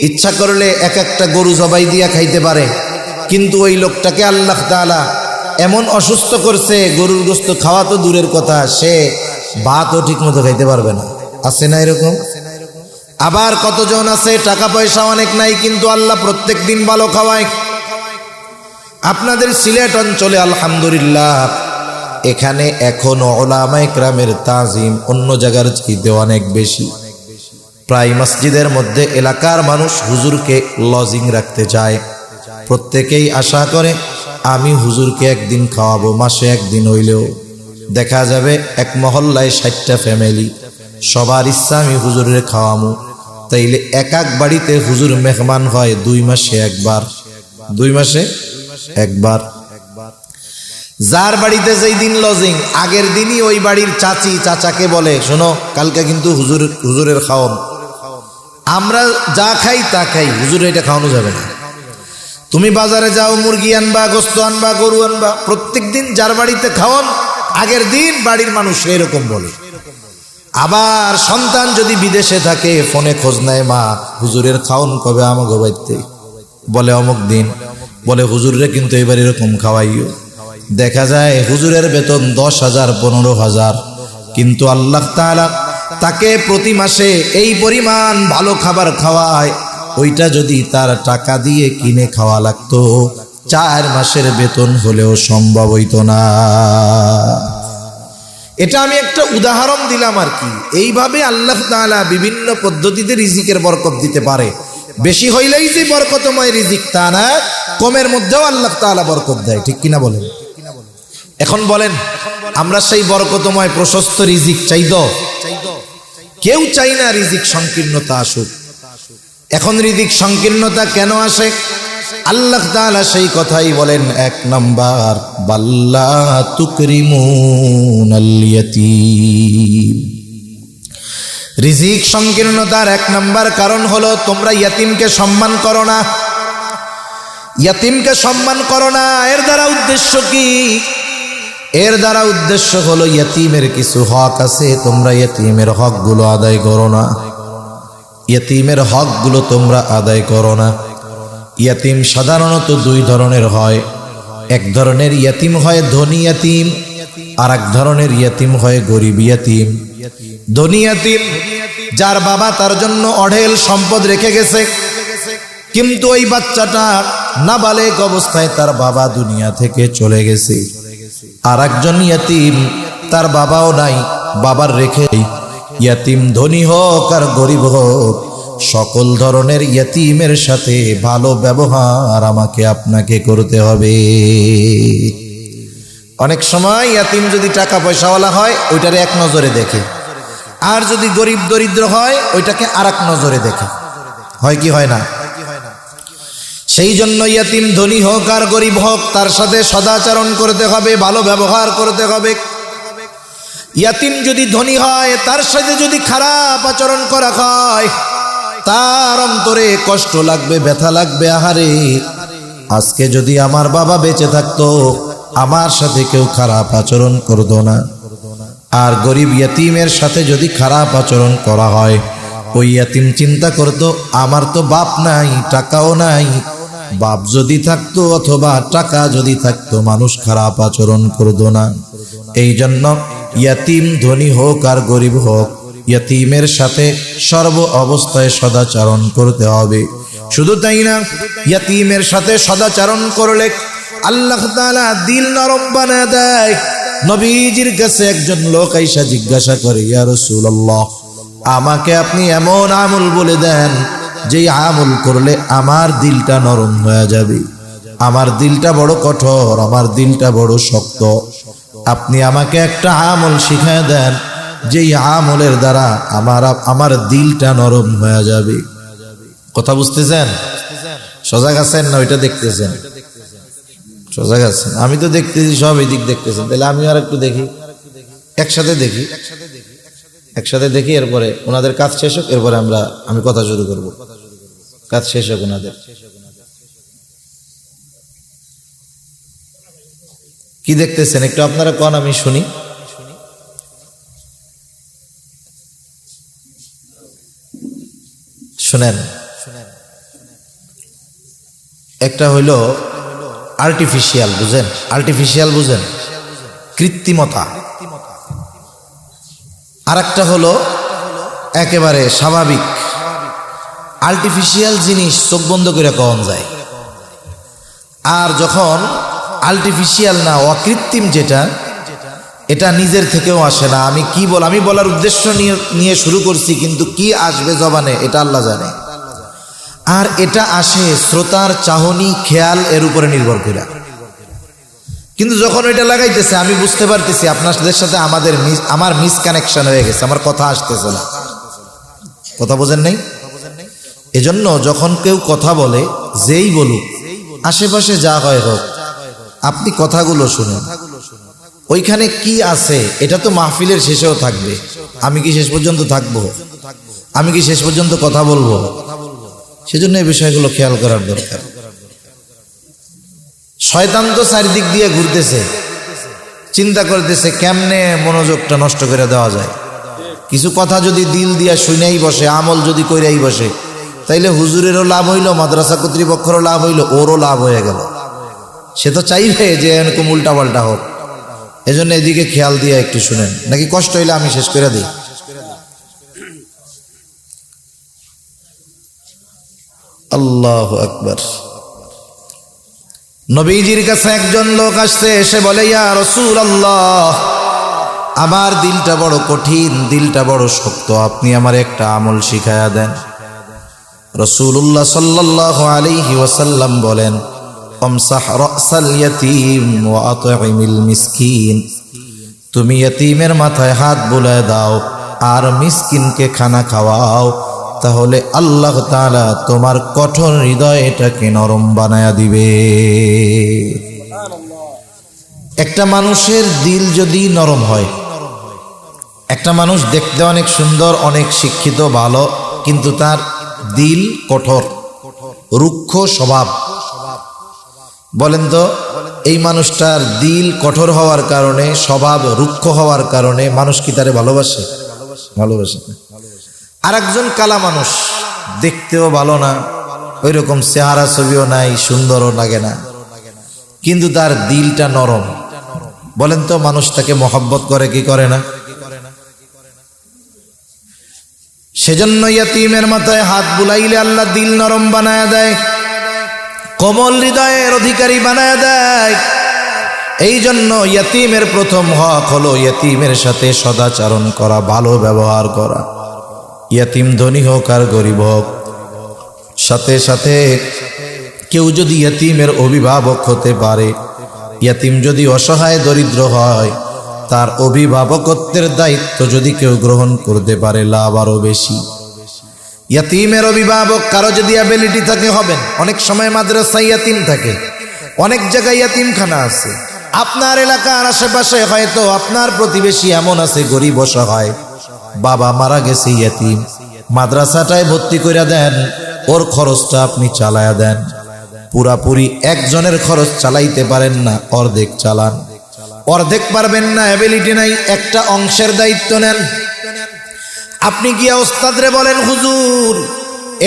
ইচ্ছা করলে এক একটা গরু জবাই দিয়া খাইতে পারে, কিন্তু ওই লোকটাকে আল্লাহ তাআলা এমন অসুস্থ করছে, গরুর গোশত খাওয়া তো দূরের কথা, সে ভাতও ঠিক মতো খাইতে পারবে না। আছে না এরকম? আবার কতজন আছে টাকা পয়সা অনেক নাই, কিন্তু আল্লাহ প্রত্যেক দিন ভালো খাওয়ায়। আপনাদের সিলেট অঞ্চলে আলহামদুলিল্লাহ এখানে এখনো উলামায়ে কেরামের তাজিম অন্য জায়গার চাইতে অনেক বেশি। প্রায় মসজিদের মধ্যে এলাকার মানুষ হুজুরকে লজিং রাখতে চায়। প্রত্যেকেই আশা করে আমি হুজুরকে একদিন খাওয়াবো, মাসে একদিন হইলেও। দেখা যাবে এক মহল্লায় 60টা ফ্যামিলি, সবার ইচ্ছা আমি হুজুরের খাওয়ামু। তাইলে এক এক বাড়িতে হুজুর মেহমান হয় 2 মাসে একবার, 2 মাসে একবার। যার বাড়িতে যেই দিন লজিং, আগের দিনই ওই বাড়ির চাচি চাচাকে বলে, শোনো কালকে কিন্তু হুজুরের খাওয়ান, আমরা যা খাই তা খাই, হুজুর এটা খাওয়ানো যাবে না। তুমি বাজারে যাও, মুরগি আনবা, গোস্ত আনবা, গরু আনবা, প্রত্যেক দিন যার বাড়িতে খাওয়ান আগের দিন বাড়ির মানুষ এরকম বলে। আবার সন্তান যদি বিদেশে থাকে ফোনে খোঁজ নেয়, মা হুজুরের খাওন কবে আমাকে বাড়িতে, বলে অমুক দিন, বলে হুজুরে কিন্তু এবার এরকম খাওয়াইও। দেখা যায় হুজুরের বেতন 10,000 15,000, কিন্তু আল্লাহ তাআলা তাকে প্রতি মাসে এই পরিমাণ ভালো খাবার খাওয়ায়, ওইটা যদি তার টাকা দিয়ে কিনে খাওয়া লাগতো 4 মাসের বেতন হলেও সম্ভব হইতো না। এটা আমি একটা উদাহরণ দিলাম আর কি। এইভাবে আল্লাহ তাআলা বিভিন্ন পদ্ধতিতে রিজিকের বরকত দিতে পারে। বেশি হইলেই যে বরকতময় রিজিক তা না, কমের মধ্যেও আল্লাহ তাআলা বরকত দেয়, ঠিক কিনা বলেন? এখন বলেন, আমরা সেই বরকতময় প্রশস্ত রিজিক চাই তো? কেউ চাই না রিজিক সংকীর্ণতা আসুক। এখন রিজিক সংকীর্ণতা কেন আসে? আল্লাহ তাআলা সেই কথাই বলেন, 1 নাম্বার, বাল্লা তুকরিমুনাল ইয়াতীম। রিজিক সংকীর্ণতার 1 নাম্বার কারণ হলো তোমরা ইয়াতিমকে সম্মান করো না। ইয়াতিমকে সম্মান করো না, এর দ্বারা উদ্দেশ্য কি? এর দ্বারা উদ্দেশ্য হলো ইয়াতিমের কিছু হক আছে, তোমরা ইয়াতিমের হকগুলো আদায় করো না। ইয়াতিমের হকগুলো তোমরা আদায় করো না। ইয়াতিম সাধারণত 2 ধরনের হয়। এক ধরনের ইয়াতিম হয় ধনী ইয়াতিম, আর এক ধরনের ইয়াতিম হয় গরিব ইয়াতিম। ধনী ইয়াতিম যার বাবা তার জন্য অঢেল সম্পদ রেখে গেছে, কিন্তু ওই বাচ্চাটা নাবালেগ অবস্থায় তার বাবা দুনিয়া থেকে চলে গেছে। আর একজন ইয়াতিম, তার বাবাও নাই, বাবার রেখে ইয়াতিম ধনী হোক আর গরিব হোক, সকল ধরনের ইয়াতিমের সাথে ভালো ব্যবহার আমাকে আপনাকে করতে হবে। অনেক সময় ইয়াতিম যদি টাকা পয়সাওয়ালা হয় ওইটারে এক নজরে দেখে, আর যদি গরিব দরিদ্র হয় ওইটাকে আর এক নজরে দেখে। হয় কি হয় না? সেই জন্য ইয়াতিম ধনী হোক আর গরিব হোক তার সাথে সদাচরণ করতে হবে, ভালো ব্যবহার করতে হবে। ইয়াতিম যদি ধনী হয় তার সাথে যদি খারাপ আচরণ করা হয়, তার অন্তরে কষ্ট লাগবে, ব্যথা লাগবে। আহারে, আজকে যদি আমার বাবা বেঁচে থাকতো আমার সাথে কেউ খারাপ আচরণ করতো না। আর গরিব ইয়াতিমের সাথে যদি খারাপ আচরণ করা হয়, ওই ইয়াতিম চিন্তা করতো আমার তো বাপ নাই, টাকাও নাই, বাপ যদি থাকতো অথবা টাকা যদি থাকতো মানুষ খারাপ আচরণ করতো না। এই জন্য ইয়াতিম ধনী হোক আর গরিব হোক, ইয়াতিমের সাথে সর্ব অবস্থায় সদাচরণ করতে হবে। শুধু তাই না, ইয়াতিমের সাথে সদাচরণ করলে আল্লাহ তাআলা দিল নরম বানায় দেয়। নবীজির কাছে একজন লোক আইসা জিজ্ঞাসা করে, ইয়া রাসূলুল্লাহ, আমাকে আপনি এমন আমল বলে দেন যে আমল করলে আমার দিলটা নরম হয়ে যাবে। আমার দিলটা বড় কঠোর, আমার দিলটা বড় শক্ত। আপনি আমাকে একটা আমল শিখায় দেন যেই আমলের দ্বারা আমার দিলটা নরম হয়ে যাবে। কথা বুঝতেছেন? সজাগ আছেন না ওইটা দেখতেছেন? সজাগ আছেন? আমি তো দেখতেছি সব এদিক দেখতেছেন, তাহলে আমি আর একটু দেখি, একসাথে দেখি, একসাথে দেখি। এরপরে ওনাদের কাজ শেষ হোক, এরপরে আমি কথা শুরু করব। কাজ শেষ হোক ওনাদের। কি দেখতেছেন একটু আপনারা কোন, আমি শুনি। শুনেন, একটা হইল আর্টিফিশিয়াল, বুঝেন? আর্টিফিশিয়াল বুঝেন? কৃত্রিমতা। আর একটা হলো একেবারে স্বাভাবিক। আর্টিফিশিয়াল জিনিস চোখ বন্ধ করে কখন যায়, আর যখন আর্টিফিশিয়াল না, অকৃত্রিম যেটা, এটা নিজের থেকেও আসে না। আমি বলার উদ্দেশ্য নিয়ে শুরু করছি, কিন্তু কি আসবে জবানে এটা আল্লাহ জানে। আর এটা আসে শ্রোতার চাহনি, খেয়াল, এর উপরে নির্ভর করে। কিন্তু যখন এটা লাগাইতেছে আমি বুঝতে পারতেছি আপনাদের সাথে আমার মিসকানেকশন হয়ে গেছে, আমার কথা আসতেছে না। কথা বোঝেন নাই? এজন্য যখন কেউ কথা বলে, যেই বলুক, আশেপাশে যা হয় হোক, আপনি কথাগুলো শুনুন। ওইখানে কি আছে এটা তো মাহফিলের শেষেও থাকবে। আমি কি শেষ পর্যন্ত থাকবো? আমি কি শেষ পর্যন্ত কথা বলবো? সেজন্য এই বিষয়গুলো খেয়াল করার দরকার। শয়তান তো চারিদিক দিয়ে ঘুরতেছে, চিন্তা করতেছে কেমনে মনোযোগটা নষ্ট করে দেওয়া যায়। কিছু কথা যদি দিল দিয়া শুনেই বসে, আমল যদি কইরাই বসে, তাইলে হুজুরেরও লাভ হইল, মাদ্রাসা কর্তৃপক্ষেরও লাভ হইল, ওরও লাভ হয়ে গেল। সে তো চাইবে যে এরকম উল্টা পাল্টা হোক। এজন্য এদিকে খেয়াল দিয়ে একটু শুনেন, নাকি কষ্ট হইলে আমি শেষ করে দিই। আল্লাহু আকবার। নবীজির কাছে একজন লোক আসছে, এসে বলে, ইয়া রাসূলুল্লাহ, আমার দিলটা বড় কঠিন, দিলটা বড় শক্ত, আপনি আমার একটা আমল শিখায়া দেন। রাসূলুল্লাহ সাল্লাল্লাহু আলাইহি ওয়াসাল্লাম বলেন, আমসাহ রাসাল ইয়াতীম ওয়া আত'ইমিল মিসকিন, তুমি ইয়াতীমের মাথায় হাত বুলায় দাও আর মিসকিনকে খানা খাওয়াও, তাহলে আল্লাহ তাআলা তোমার কঠোর হৃদয়টাকে নরম বানায়া দিবে। একটা মানুষের দিল যদি নরম হয়, একটা মানুষ দেখতে অনেক সুন্দর, অনেক শিক্ষিত, ভালো, কিন্তু তার দিল কঠোর, রুক্ষ স্বভাব, বলেন তো এই মানুষটার দিল কঠোর হওয়ার কারণে, স্বভাব রুক্ষ হওয়ার কারণে মানুষ কি তারে ভালোবাসে? ভালোবাসে না। আর একজন কালা মানুষ, দেখতেও ভালো না, ওই রকম চেহারা ছবিও নাই, সুন্দরও লাগে না, কিন্তু তার দিলটা নরম, বলেন তো মানুষ তাকে মহব্বত করে কি করে না? সেজন্য ইয়াতিমের মাথায় হাত বুলাইলে আল্লাহ দিল নরম বানায়া দেয়, কোমল হৃদয়ের অধিকারী বানায়া দেয়। এই জন্য ইয়াতিমের প্রথম হক হলো ইয়াতিমের সাথে সদাচরণ করা, ভালো ব্যবহার করা। ইয়াতিম ধনী হোক আর গরিব হোক, সাথে সাথে কেউ যদি ইয়াতিমের অভিভাবক হতে পারে, ইয়াতিম যদি অসহায় দরিদ্র হয়, তার অভিভাবকত্বের দায়িত্ব যদি কেউ গ্রহণ করতে পারে, লাভ আরো বেশি। ইয়াতিমের অভিভাবক কারো যদি অ্যাবিলিটি থাকে হবেন। অনেক সময় মাদ্রাসায় ইয়াতিম থাকে, অনেক জায়গায় ইয়াতিমখানা আছে। আপনার এলাকার আশেপাশে হয়তো আপনার প্রতিবেশী এমন আছে গরিব অসহায়, বাবা মারা গেছে, ইয়াতিম, মাদ্রাসাটায় ভর্তি করে দেন, ওর খরচটা আপনি চালায়া দেন। পুরাপুরি একজনের খরচ চালাইতে পারেন না, অর্ধেক চালান। অর্ধেক পারবেন না, অ্যাবিলিটি নাই, একটা অংশের দায়িত্ব নেন। আপনি গিয়া ওস্তাদরে বলেন, হুজুর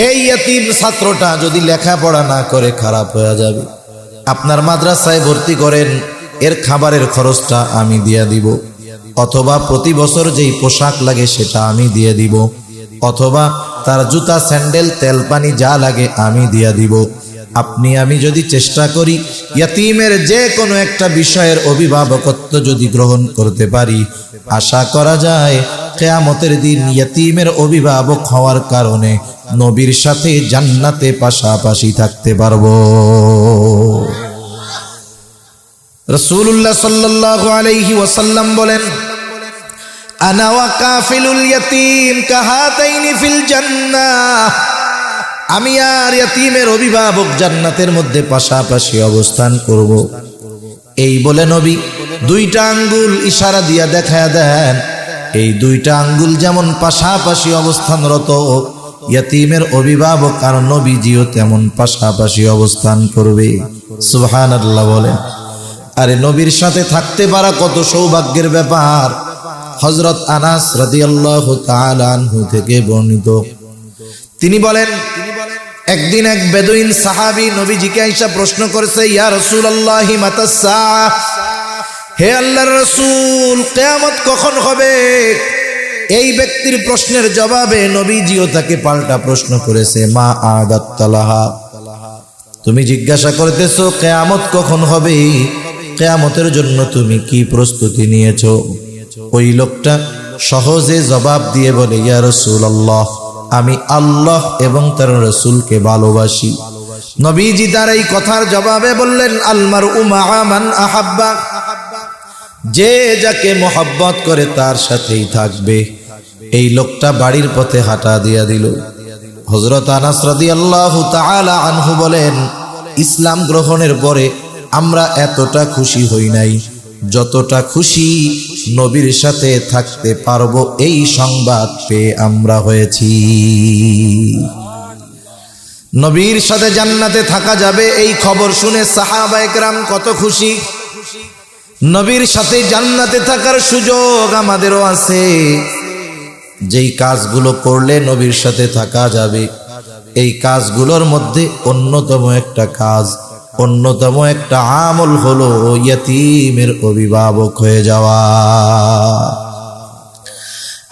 এই ইয়াতিম ছাত্রটা যদি লেখাপড়া না করে খারাপ হয়ে যাবে, আপনার মাদ্রাসায় ভর্তি করেন, এর খাবারের খরচটা আমি দিয়ে দিব, অথবা প্রতি বছর যেই পোশাক লাগে সেটা আমি দিয়ে দিব, অথবা তার জুতা স্যান্ডেল তেল পানি যা লাগে আমি দিয়ে দিব। আপনি আমি যদি চেষ্টা করি ইয়াতিমের যে কোনো একটা বিষয়ের অভিভাবকত্ব যদি গ্রহণ করতে পারি, আশা করা যায় কিয়ামতের দিন ইয়াতিমের অভিভাবক হওয়ার কারণে নবীর সাথে জান্নাতে পাশাপাশি থাকতে পারবো। রাসূলুল্লাহ সাল্লাল্লাহু আলাইহি ওয়াসাল্লাম বলেন, আনা ওয়া কাফিলুল ইয়াতীম কাহাতাইনি ফিল জান্নাহ। আমি আর ইয়াতিমের অভিভাবক জান্নাতের মধ্যে পাশাপাশি অবস্থান করব। এই বলে নবী দুইটা আঙ্গুল ইশারা দিয়া দেখায়া দেন, এই দুইটা আঙ্গুল যেমন পাশাপাশি অবস্থানরত, ইয়াতিমের অভিভাবক আর নবীজিও তেমন পাশাপাশি অবস্থান করবে। সুবহানাল্লাহ বলেন। আরে নবীর সাথে থাকতে পারা কত সৌভাগ্যের ব্যাপার। হযরত আনাস রাদিয়াল্লাহু তাআলা আনহু থেকে বর্ণিত, তিনি বলেন, একদিন এক বেদুইন সাহাবী নবীজিকে আইসা প্রশ্ন করেছে, ইয়া রাসূলুল্লাহ মাতাস সাআহ, হে আল্লাহর রাসূল কিয়ামত কখন হবে? এই ব্যক্তির প্রশ্নের জবাবে নবীজিও তাকে পাল্টা প্রশ্ন করেছে, মা আদাত্তালাহা, তুমি জিজ্ঞাসা করতেছো কিয়ামত কখন হবে, কিয়ামতের জন্য তুমি কি প্রস্তুতি নিয়েছো? ওই লোকটা সহজে জবাব দিয়ে বলে, ইয়া রাসূলুল্লাহ, আমি আল্লাহ এবং তার রাসূলকে ভালোবাসি। নবীজি তার এই কথার জবাবে বললেন, আল মারউ মাআ মান আহাব্বা, যে যাকে মহব্বত করে তার সাথেই থাকবে। এই লোকটা বাড়ির পথে হাঁটা দিয়া দিল। হযরত আনাস রাদিয়াল্লাহু তাআলা আনহু বলেন, ইসলাম গ্রহণের পরে আমরা এতটা খুশি হই নাই যতটা খুশি নবীর সাথে থাকতে পারবো এই সংবাদ পেয়ে আমরা হয়েছি। নবীর সাথে জান্নাতে থাকা যাবে এই খবর শুনে সাহাবায়ে কেরাম কত খুশি। নবীর সাথে জান্নাতে থাকার সুযোগ আমাদেরও আছে। যেই কাজগুলো করলে নবীর সাথে থাকা যাবে, এই কাজগুলোর মধ্যে অন্যতম একটা কাজ, অন্যতম একটা আমল হলো ইয়াতীমের অভিভাবক হয়ে যাওয়া।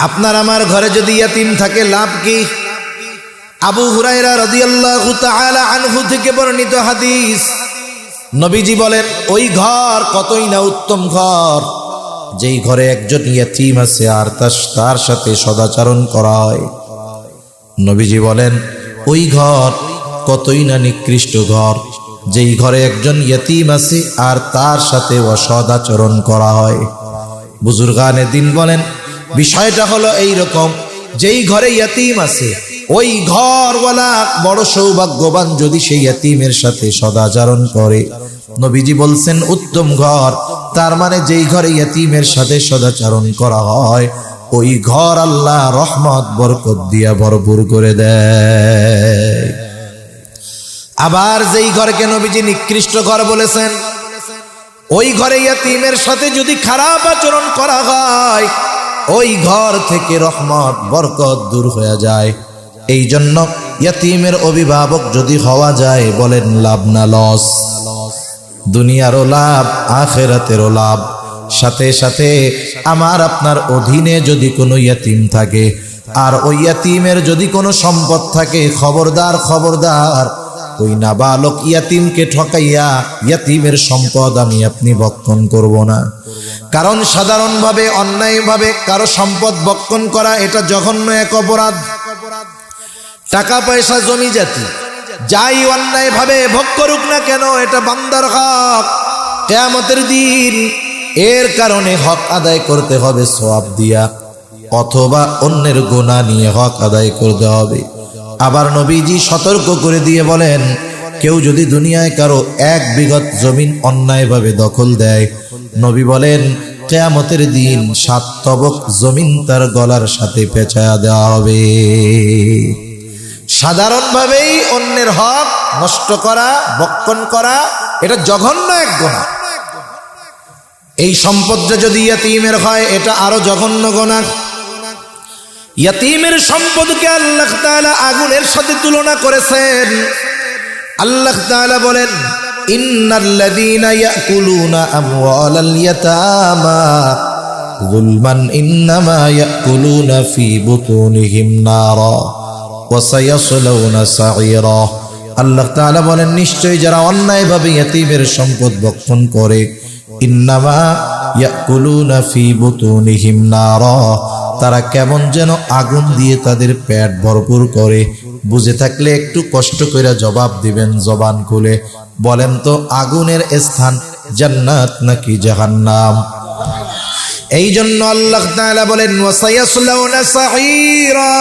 আপনার আমার ঘরে যদি ইয়াতীম থাকে লাভ কি? আবু হুরায়রা রাদিয়াল্লাহু তাআলা আনহু থেকে বর্ণিত হাদিস, নবীজি বলেন, ওই ঘর কতই না উত্তম ঘর যেই ঘরে একজন ইয়াতীম আছে আর তার সাথে সদাচরণ করা হয়। নবীজি বলেন, ওই ঘর কতই না নিকৃষ্ট ঘর যেই ঘরে একজন ইয়াতীম আছে আর তার সাথে অসদাচরণ করা হয়। বুজুর্গানে দিন বলেন, বিষয়টা হলো এই রকম, যেই ঘরে ইয়াতীম আছে ওই ঘরওয়ালা বড় সৌভাগ্যবান যদি সেই ইয়াতীমের সাথে সদাচরণ করে। নবীজি বলছেন উত্তম ঘর, তার মানে যেই ঘরে ইয়াতীমের সাথে সদাচরণ করা হয় ওই ঘর আল্লাহ রহমত বরকত দিয়া ভরপুর করে দেয়। আবার যেই ঘরকে নবীজি নিকৃষ্ট ঘর বলেছেন, ওই ঘরে ইয়াতীমের সাথে যদি খারাপ আচরণ করা হয় ওই ঘর থেকে রহমত বরকত দূর হয়ে যায়। এই জন্য ইয়াতীমের অভিভাবক যদি হওয়া যায়, বলেন লাভ না লস? দুনিয়ারও লাভ, আখিরাতেরও লাভ। সাথে সাথে আমার আপনার অধীনে যদি কোনো ইয়াতীম থাকে আর ওই ইয়াতিমের যদি কোনো সম্পদ থাকে, খবরদার খবরদার, ওই নাবালক ইয়াতিমকে ঠকাইয়া ইয়াতিমের সম্পদ আমি আপনি ভক্ষণ করব না। কারণ সাধারণভাবে অন্যায়ভাবে কারো সম্পদ ভক্ষণ করা এটা জঘন্য এক অপরাধ। টাকা পয়সা জমি জাতি যাই অন্যায়ভাবে ভোগ করুক না কেন, এটা বান্দার হক। কিয়ামতের দিন এর কারণে হক আদায় করতে হবে সওয়াব দিয়া, অথবা অন্যের গুনাহ নিয়ে হক আদায় করতে হবে। আবার নবীজি সতর্ক করে দিয়ে বলেন, কেউ যদি দুনিয়ায় কারো 1 বিঘত জমিন অন্যায়ভাবে দখল দেয়, নবী বলেন কিয়ামতের দিন 7 তবক জমিন তার গলার সাথে পেঁচায়া দেওয়া হবে। সাধারণভাবেই অন্যের হক নষ্ট করা, ভক্ষণ করা এটা জঘন্য এক গুনাহ। এই সম্পদটা যদি ইয়াতিমের হয় এটা আরো জঘন্য গুনাহ। ইয়াতিমের সম্পদকে আল্লাহ তাআলা আগুনের সাথে তুলনা করেছেন। আল্লাহ তাআলা বলেন, ইন্নাল্লাযীনা ইয়াকুলুনা আমওয়ালাল ইয়াতামা যুলমান ইন্নামা ইয়াকুলুনা ফী বুতুনিহিম নারা ওয়া সায়াসলাউনা সাঈরা। আল্লাহ তাআলা বলেন, নিশ্চয়ই যারা অন্যায়ভাবে ইয়াতিমের সম্পদ ভক্ষণ করে, ইন্নামা ইয়াকুলুনা ফী বুতুনিহিম নারা, তারা কেমন যেন আগুন দিয়ে তাদের পেট ভরপুর করে। বুঝে থাকলে একটু কষ্ট করে জবাব দিবেন জবান খুলে, বলেন তো আগুনের স্থান জান্নাত নাকি জাহান্নাম? এই জন্য আল্লাহ তাআলা বলেন, ওয়াসায়াসলাউনা সাঈরা,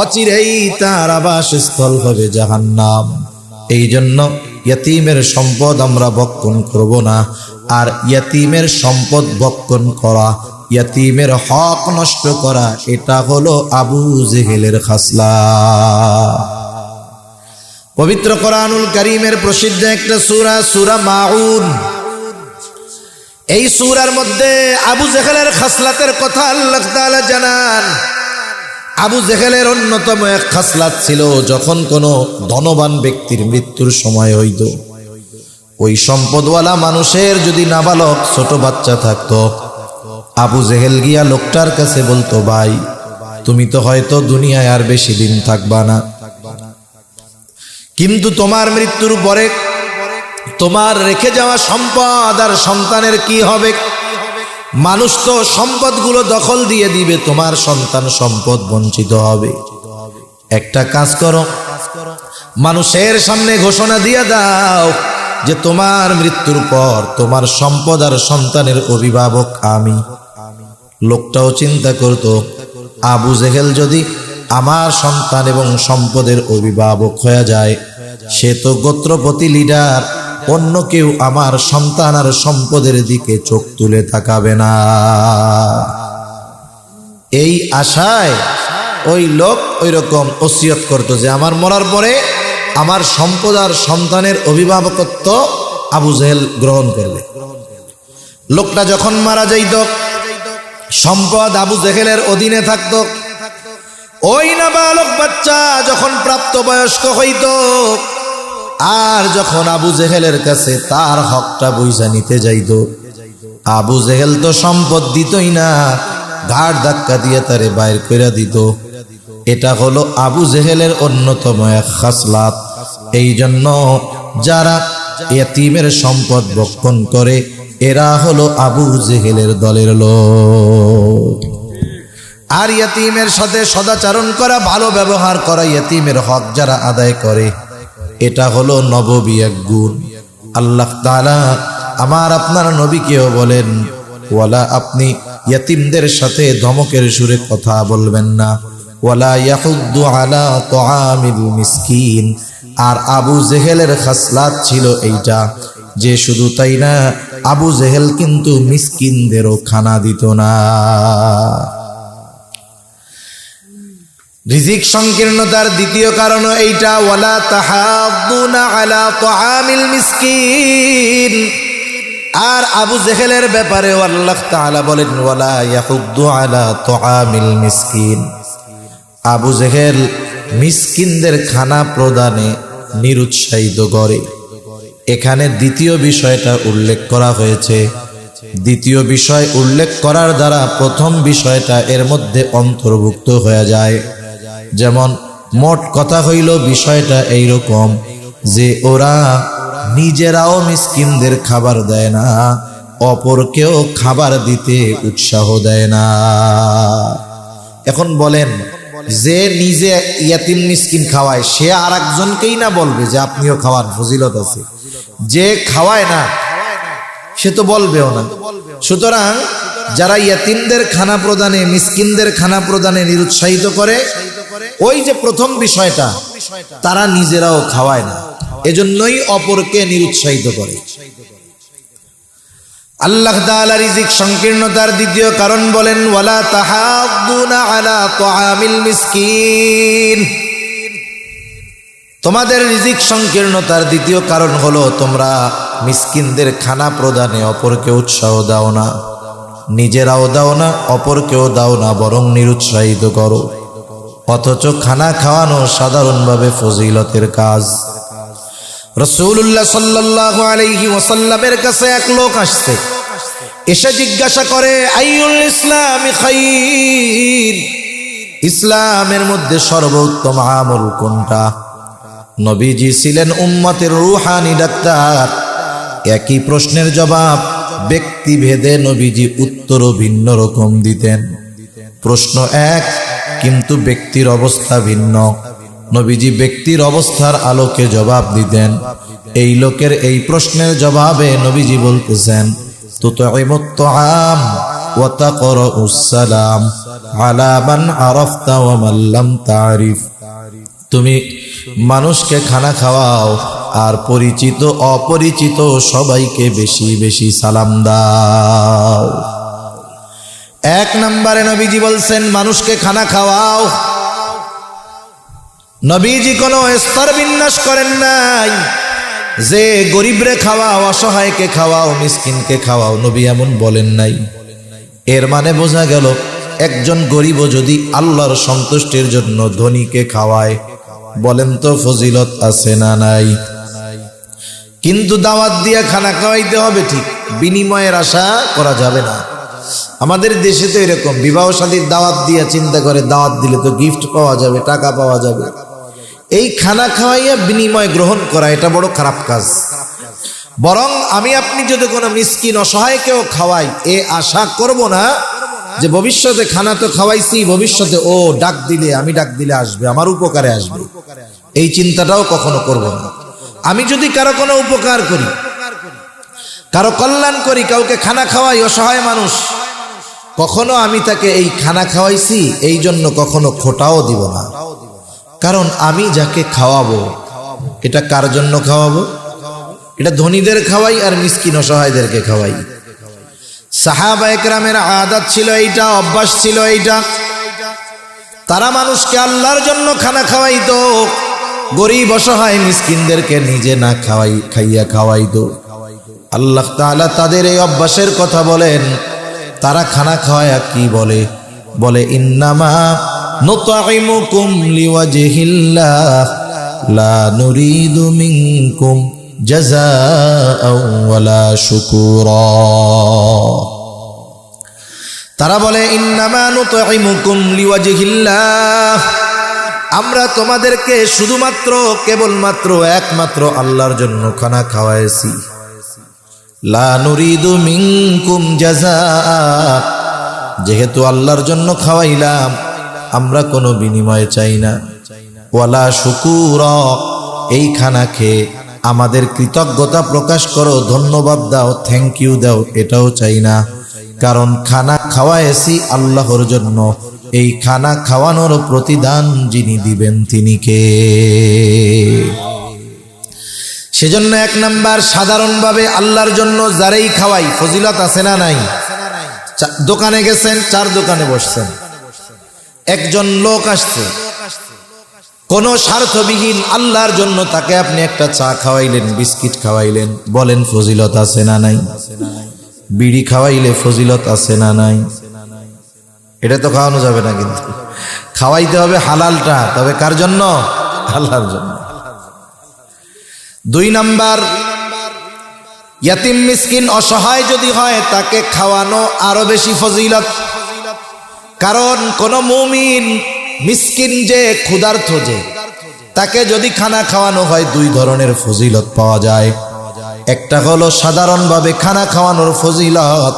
অচিরেই তার আবাসস্থল হবে জাহান্নাম। এই জন্য ইয়াতিমের সম্পদ আমরা ভক্ষণ করব না। আর ইয়াতিমের সম্পদ ভক্ষণ করা, ইয়াতিমের হক নষ্ট করা, এটা হলো আবু জেহেলের খাসলাত। পবিত্র কোরআনুল কারীমের প্রসিদ্ধ একটা সূরা, সূরা মাউন। এই সূরার মধ্যে আবু জেহেলের খাসলাতের কথা আল্লাহ তাআলা জানান। আবু জেহেলের অন্যতম এক খাসলাত ছিল, যখন কোনো ধনবান ব্যক্তির মৃত্যুর সময় হইত, ওই সম্পদওয়ালা মানুষের যদি নাবালক ছোট বাচ্চা থাকতো, আবু জেহেল গিয়া লোকটার কাছে বলতো, ভাই তুমি তো হয়তো দুনিয়ায় আর বেশি দিন থাকবা না, কিন্তু তোমার মৃত্যুর পরে তোমার রেখে যাওয়া সম্পদ আর সন্তানের কি হবে? মানুষ তো সম্পদগুলো দখল দিয়ে দিবে, তোমার সন্তান সম্পদ বঞ্চিত হবে। একটা কাজ করো, মানুষের সামনে ঘোষণা দিয়ে দাও যে তোমার মৃত্যুর পর তোমার সম্পদ আর সন্তানের অভিভাবক আমি। লোকটাও চিন্তা করতো, আবু জেহেল যদি আমার সন্তান এবং সম্পদের অভিভাবক হয়ে যায়, সে তো গোত্রপতি লিডার, অন্য কেউ আমার সন্তান আর সম্পদের দিকে চোখ তুলে তাকাবে না। এই আশায় ওই লোক ওই রকম ওসিয়ত করতো যে আমার মরার পরে আমার সম্পদ আর সন্তানের অভিভাবকত্ব আবু জেহেল গ্রহণ করবে। লোকটা যখন মারা যাইত, সম্পদ আবু জেহেলের অধীনে থাকত। ওই নাবালক বাচ্চা যখন প্রাপ্তবয়স্ক হইত, আর যখন আবু জেহেলের কাছে তার হকটা বুঝা নিতে যাইত, আবু জেহেল তো সম্পদ দিতই না, ঘাড় ধাক্কা দিয়ে তারে বাইর করে দিত। এটা হলো আবু জেহেলের অন্যতম এক খাসলাত। এই জন্য যারা ইয়াতিমের সম্পদ ভক্ষণ করে, এরা হলো আবু জেহেলের দলের লোক। আর ইয়াতিমের সাথে সদাচরণ করা, ভালো ব্যবহার করা, ইয়াতিমের হক যারা আদায় করে, এটা হলো নববী এক গুণ। আল্লাহ তাআলা আমার আপনার নবীকেও বলেন, ওয়ালা আপনি ইয়াতিমদের সাথে ধমকের সুরে কথা বলবেন না, ওয়ালা ইয়াহুদ্দু আলা তুআমিল মিসকিন। আর আবু জেহেলের খাসলাত ছিল এইটা, যে শুধু তাই না, আবু জেহেল কিন্তু মিসকিনদেরও খানা দিত না। রিজিক সংকীর্ণতার দ্বিতীয় কারণ এইটা, ওয়ালা তাহাদ্দুনা আলা তুআমিল মিসকিন। আর আবু জেহেলের ব্যাপারে আল্লাহ তাআলা বলেন, ওয়ালা ইয়াহুদ্দু আলা তুআমিল মিসকিন। আবু জেহেল মিসকিনদের খানা প্রদানে নিরুৎসাহিত করে। এখানে দ্বিতীয় বিষয়টা উল্লেখ করা হয়েছে, দ্বিতীয় বিষয় উল্লেখ করার দ্বারা প্রথম বিষয়টা এর মধ্যে অন্তর্ভুক্ত হয়ে যায়। যেমন মোট কথা হইল বিষয়টা এইরকম যে ওরা নিজেরাও মিসকিনদের খাবার দেয় না, অপরকেও খাবার দিতে উৎসাহ দেয় না। এখন বলেন, যে নিজে ইয়াতিম মিসকিন খাওয়ায় সে আর একজনকেই না বলবে যে আপনিও খাওয়ার ফজিলত আছে, যে খাওয়ায় না সে তো বলবেও না। সুতরাং যারা ইয়াতিমদের খানা প্রদানে, মিসকিনদের খানা প্রদানে নিরুৎসাহিত করে, ওই যে প্রথম বিষয়টা, তারা নিজেরাও খাওয়ায় না, এজন্যই অপরকে নিরুৎসাহিত করে। আল্লাহ তাআলা রিজিক সংকীর্ণতার দ্বিতীয় কারণ বলেন, ওয়ালা তাহাদ্দুনা আলা তাআমিল মিসকিন। তোমাদের রিজিক সংকীর্ণতার দ্বিতীয় কারণ হলো তোমরা মিসকিনদের খানা প্রদানে অপরকে উৎসাহ দাও না, নিজেরাও দাও না, অপরকেও দাও না, বরং নিরুৎসাহিত করো। অথচ খানা খাওয়ানো সাধারণভাবে ফজিলতের কাজ। রাসূলুল্লাহ সাল্লাল্লাহু আলাইহি ওয়াসাল্লামের কাছে এক লোক আসছে, এসে জিজ্ঞাসা করে, আইয়ুল ইসলামি খাইর, ইসলামের মধ্যে সর্বোত্তম আমল কোনটা? নবীজি ছিলেন উম্মতের রূহানি ডাক্তার। একই প্রশ্নের জবাব ব্যক্তিভেদে নবীজি উত্তরও ভিন্ন রকম দিতেন। প্রশ্ন এক, কিন্তু ব্যক্তির অবস্থা ভিন্ন। নবীজি ব্যক্তির অবস্থার আলোকে জবাব দিতেন। এই লোকের এই প্রশ্নের জবাবে নবীজি বলতেছেন, তুতঈমুত তাআম ওয়া তাকরাউস সালাম আলা মান আরাফতা ওয়া মান লাম তারিফ। তুমি মানুষকে খানা খাওয়াও আর পরিচিত অপরিচিত সবাইকে বেশি বেশি সালাম দাও। এক নম্বরে নবীজি বলছেন মানুষকে খানা খাওয়াও। নবীজি কোনো স্তর বিন্যাস করেন নাই যে গরিবরে খাওয়াও, অসহায়কে খাওয়াও, মিসকিনকে খাওয়াও, নবী এমন বলেন নাই। এর মানে বোঝা গেল একজন গরিবও যদি আল্লাহর সন্তুষ্টির জন্য ধনীকে খাওয়ায়, বলেন তো ফজিলত আছে না নাই? কিন্তু দাওয়াত দিয়ে খানা খাওয়াইতে হবে, ঠিক, বিনিময়ের আশা করা যাবে না। আমাদের দেশে তো এরকম, বিবাহ শাদীর দাওয়াত দিয়ে চিন্তা করে দাওয়াত দিলে তো গিফট পাওয়া যাবে, টাকা পাওয়া যাবে। এই খানা খাওয়াইয়া বিনিময় গ্রহণ করা, এটা বড় খারাপ কাজ। বরং আমি আপনি যদি কোনো মিসকিন অসহায়কেও খাওয়াই, এ আশা করব না যে ভবিষ্যতে খানা তো খাওয়াইছি, ভবিষ্যতে ও ডাক দিলে, আমি ডাক দিলে আসবে, আমার উপকারে আসবে, এই চিন্তাটাও কখনো করব না। আমি যদি কারো কোনো উপকার করি, কারো কল্যাণ করি, কাউকে খানা খাওয়াই, অসহায় মানুষ, কখনো আমি তাকে এই খানা খাওয়াইছি এই জন্য কখনো খোটাও দিব না। কারণ আমি যাকে খাওয়াবো এটা কার জন্য খাওয়াবো? এটা ধনীদের খাওয়াই আর মিসকিন অসহায়দেরকে খাওয়াই। সাহাবায়ে কেরামের আদত ছিল এইটা, অভ্যাস ছিল এইটা। তারা মানুষকে আল্লাহর জন্য খানা খাওয়াইতো, গরিব অসহায় মিসকিনদেরকে নিজে না খাইয়া খাওয়াইতো। আল্লাহ তাআলা তাদের এই অভ্যাসের কথা বলেন। তারা খানা খাওয়ায়া কি বলে? বলে ইন্নামা নুতঈমুকুম লিওয়াজহিল্লাহ লা নুরিদু মিনকুম জাযাআও ওয়ালা শুকুরা। তারা বলে ইন্নামা নুতঈমুকুম লিওয়াজহিল্লাহ, আমরা তোমাদেরকে শুধুমাত্র, কেবলমাত্র, একমাত্র আল্লাহর জন্য খানা খাওয়াইছি। লা নুরিদু মিনকুম জাযাআ, যেহেতু আল্লাহর জন্য খাওয়াইলাম আমরা কোনো বিনিময় চাই না। ওয়ালা শুকুরা, এই খানা খেয়ে আমাদের কৃতজ্ঞতা প্রকাশ করো, ধন্যবাদ দাও, থ্যাংক ইউ দাও, এটাও চাই না। কারণ খানা খাওয়াইছি আল্লাহর জন্য, এই খানা খাওয়ানোর প্রতিদান যিনি দিবেন তিনি কে? সেজন্য এক নাম্বার, সাধারণভাবে আল্লাহর জন্য যারাই খাওয়াই, ফজিলত আছে না নাই? দোকানে গেছেন, চার দোকানে বসছেন, একজন লোক আসছে, কোনো স্বার্থবিহীন আল্লাহর জন্য তাকে আপনি একটা চা খাওয়াইলেন, বিস্কিট খাওয়াইলেন, বলেন ফজিলত আছে না নাই? বিড়ি খাওয়াইলে ফজিলত আছে না নাই? এটা তো খাওয়ানো যাবে না, কিন্তু খাওয়াইতে হবে হালালটা। তবে কার জন্য? আল্লাহর জন্য। দুই নাম্বার, ইয়াতিম মিসকিন অসহায় যদি হয় তাকে খাওয়ানো আরো বেশি ফজিলত। কারণ কোন মুমিন মিসকিন যে ক্ষুধার্ত যে তাকে যদি খানা খাওয়ানো হয় দুই ধরনের ফজিলত পাওয়া যায়। একটা হলো সাধারণভাবে খানা খাওয়ানোর ফজিলত,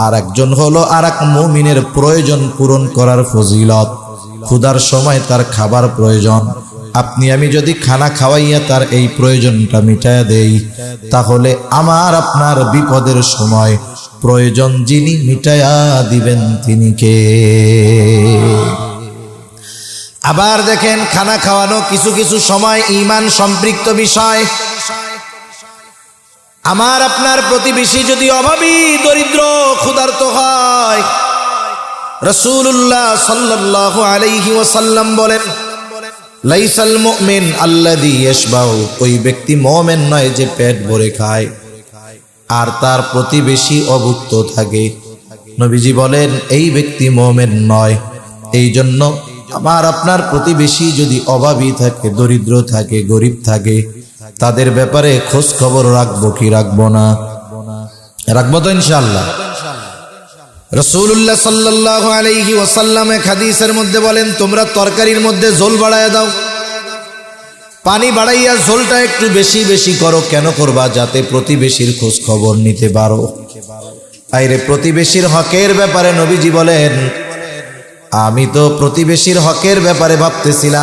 আর একজন হলো আর এক মুমিনের প্রয়োজন পূরণ করার ফজিলত। ক্ষুধার সময় তার খাবার প্রয়োজন, আপনি আমি যদি খানা খাওয়াইয়া তার এই প্রয়োজনটা মিটাইয়া দেই, তাহলে আমার আপনার বিপদের সময় প্রয়োজন যিনি মিটাইয়া দিবেন তিনি কে? আবার দেখেন, খানা খাওয়ানো কিছু কিছু সময় ঈমান সম্পৃক্ত বিষয়। আমার আপনার প্রতিবেশী যদি অভাবী, দরিদ্র, ক্ষুধার্ত হয়, রাসূলুল্লাহ সাল্লাল্লাহু আলাইহি ওয়াসাল্লাম বলেন, লাইসাল মুমিন আল্লাযী ইয়াশবাউ, ওই ব্যক্তি মুমিন নয় যে পেট ভরে খায় আর তার প্রতিবেশী অভুক্ত থাকে। নবীজি বলেন এই ব্যক্তি মুমিন নয়। এই জন্য আমার আপনার প্রতিবেশী যদি অভাবী থাকে, দরিদ্র থাকে, গরিব থাকে, তাদের ব্যাপারে খোঁজ খবর রাখবো কি রাখবো না? রাখবো তো ইনশাআল্লাহ। রাসূলুল্লাহ সাল্লাল্লাহু আলাইহি ওয়াসাল্লাম এক হাদিসের মধ্যে বলেন, তোমরা তরকারির মধ্যে ঝোল বাড়াইয়া দাও, পানি বাড়াইয়া ঝোলটা একটু বেশি বেশি করো। কেন করবা? যাতে প্রতিবেশীর খোঁজ খবর নিতে পারো। আইরে প্রতিবেশীর হকের ব্যাপারে নবীজি বলেন, আমি তো প্রতিবেশীর হকের ব্যাপারে ভাবতেছিলাম,